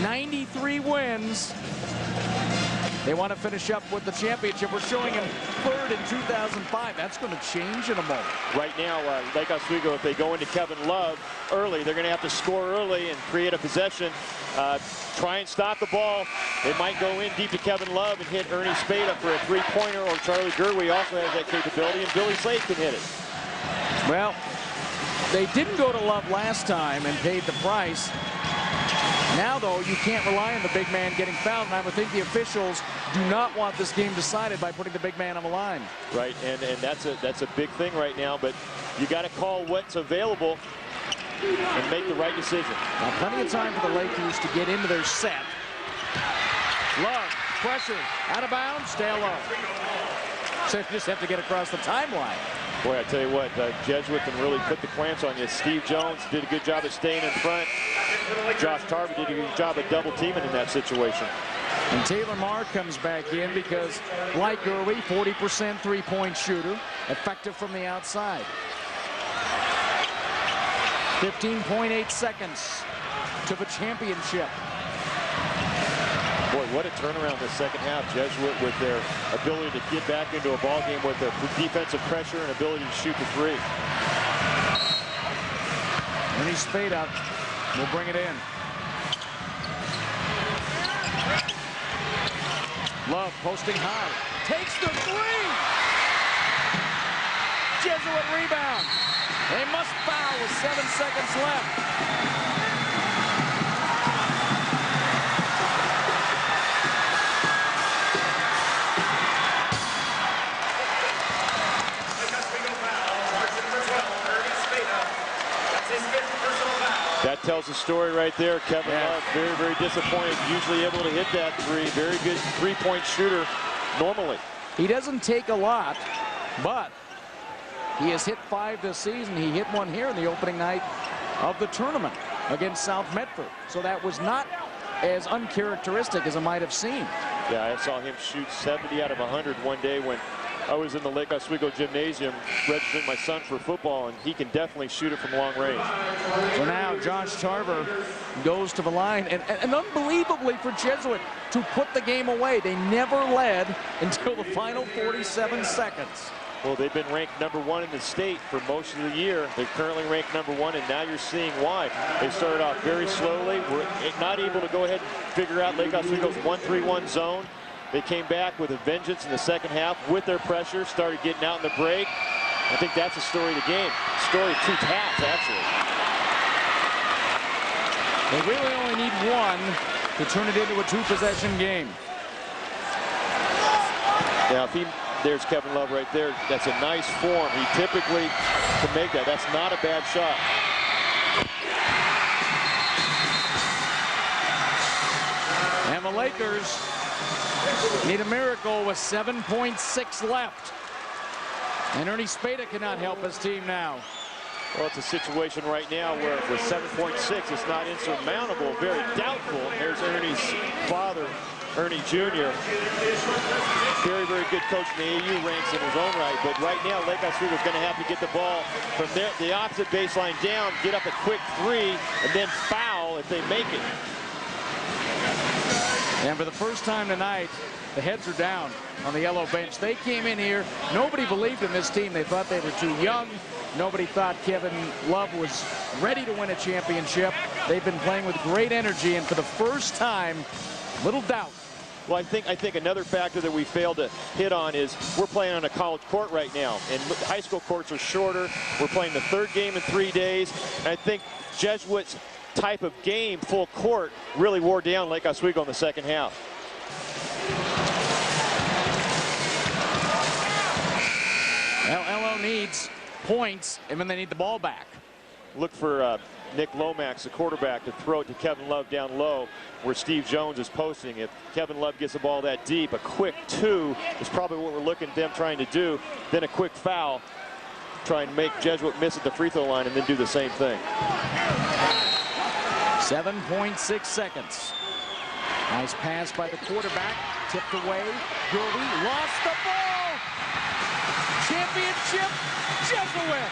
93 wins. They want to finish up with the championship. We're showing him third in 2005. That's going to change in a moment. Right now, Lake Oswego, if they go into Kevin Love early, they're going to have to score early and create a possession. Try and stop the ball. They might go in deep to Kevin Love and hit Ernie Spada for a three-pointer, or Charlie Gerwe also has that capability, and Billy Slade can hit it. Well, they didn't go to Love last time and paid the price. Now, though, you can't rely on the big man getting fouled, and I would think the officials do not want this game decided by putting the big man on the line. Right, and that's a big thing right now, but you got to call what's available and make the right decision. Now, plenty of time for the Lakers to get into their set. Love, pressure, out of bounds, stay low. So you just have to get across the timeline. Boy, I tell you what, Jesuit can really put the clamps on you. Steve Jones did a good job of staying in front. Josh Tarver did a good job of double teaming in that situation. And Taylor Marr comes back in because, like Gerwe, 40% three-point shooter, effective from the outside. 15.8 seconds to the championship. Boy, what a turnaround this second half. Jesuit with their ability to get back into a ball game with the defensive pressure and ability to shoot the three. Ernie Spada will bring it in. Love posting high. Takes the three. Jesuit rebound. They must foul with 7 seconds left. That tells the story right there. Kevin Love, very, very disappointed. Usually able to hit that three. Very good three-point shooter normally. He doesn't take a lot, but he has hit 5 this season. He hit 1 here in the opening night of the tournament against South Medford. So that was not as uncharacteristic as I might have seemed. Yeah, I saw him shoot 70 out of 100 one day when I was in the Lake Oswego gymnasium registering my son for football, and he can definitely shoot it from long range. So now Josh Tarver goes to the line, and unbelievably for Jesuit to put the game away. They never led until the final 47 seconds. Well, they've been ranked #1 in the state for most of the year. They're currently ranked #1, and now you're seeing why. They started off very slowly. We're not able to go ahead and figure out Lake Oswego's 1-3-1 zone. They came back with a vengeance in the second half with their pressure, started getting out in the break. I think that's the story of the game. Story of 2 taps, actually. They really only need 1 to turn it into a 2-possession game. Now, there's Kevin Love right there. That's a nice form. He typically can make that. That's not a bad shot. And the Lakers need a miracle with 7.6 left. And Ernie Spada cannot help his team now. Well, it's a situation right now where with 7.6, it's not insurmountable, very doubtful. There's Ernie's father, Ernie Jr. Very, very good coach in the AU ranks in his own right. But right now, Lake Oswego is going to have to get the ball from the opposite baseline down, get up a quick 3, and then foul if they make it. And for the first time tonight, the heads are down on the yellow bench. They came in here. Nobody believed in this team. They thought they were too young. Nobody thought Kevin Love was ready to win a championship. They've been playing with great energy, and for the first time, little doubt. Well, I think another factor that we failed to hit on is we're playing on a college court right now, and high school courts are shorter. We're playing the 3rd game in 3 days, and I think Jesuit's type of game, full court, really wore down Lake Oswego in the second half. Well, LO needs points, and then they need the ball back. Look for Nick Lomax, the quarterback, to throw it to Kevin Love down low where Steve Jones is posting. If Kevin Love gets the ball that deep, a quick 2 is probably what we're looking at them trying to do. Then a quick foul, try and make Jesuit miss at the free throw line and then do the same thing. 7.6 seconds. Nice pass by the quarterback. Tipped away. Gurley lost the ball. Championship Jesuit.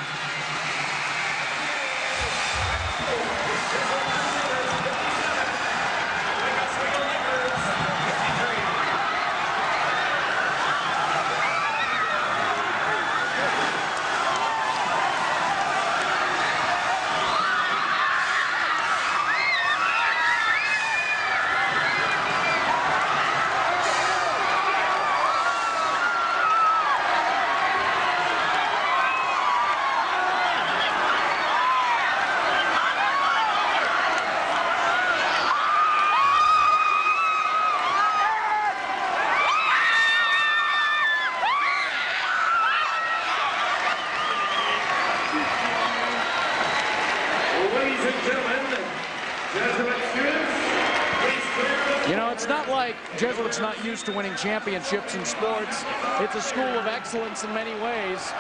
You know, it's not like Jesuit's not used to winning championships in sports. It's a school of excellence in many ways.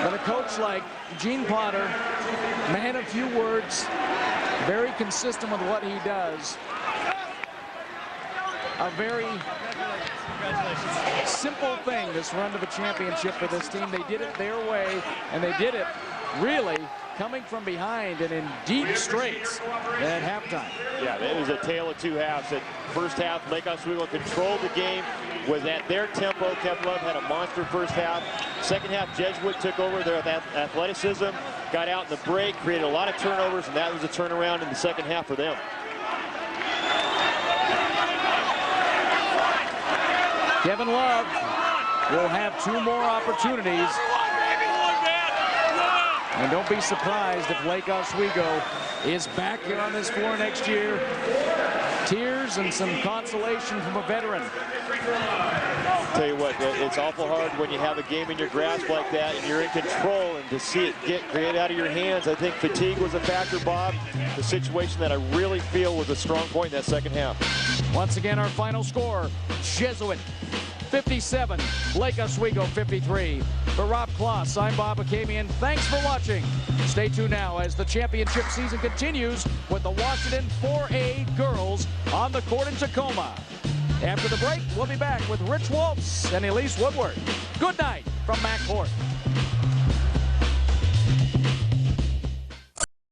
But a coach like Gene Potter, man of few words, very consistent with what he does. A very simple thing, this run to the championship for this team. They did it their way, and they did it really coming from behind and in deep straits at halftime. Yeah, it was a tale of 2 halves. That first half, Lake Oswego controlled the game, was at their tempo. Kevin Love had a monster first half. Second half, Jesuit took over their athleticism, got out in the break, created a lot of turnovers, and that was a turnaround in the second half for them. Kevin Love will have 2 more opportunities. And don't be surprised if Lake Oswego is back here on this floor next year. Tears and some consolation from a veteran. Tell you what, it's awful hard when you have a game in your grasp like that and you're in control, and to see it get out of your hands. I think fatigue was a factor, Bob. The situation that I really feel was a strong point in that second half. Once again, our final score, Jesuit 57, Lake Oswego 53. For Rob Kloss, I'm Bob Akamian. Thanks for watching. Stay tuned now as the championship season continues with the Washington 4A girls on the court in Tacoma. After the break, we'll be back with Rich Waltz and Elise Woodward. Good night from McCourt.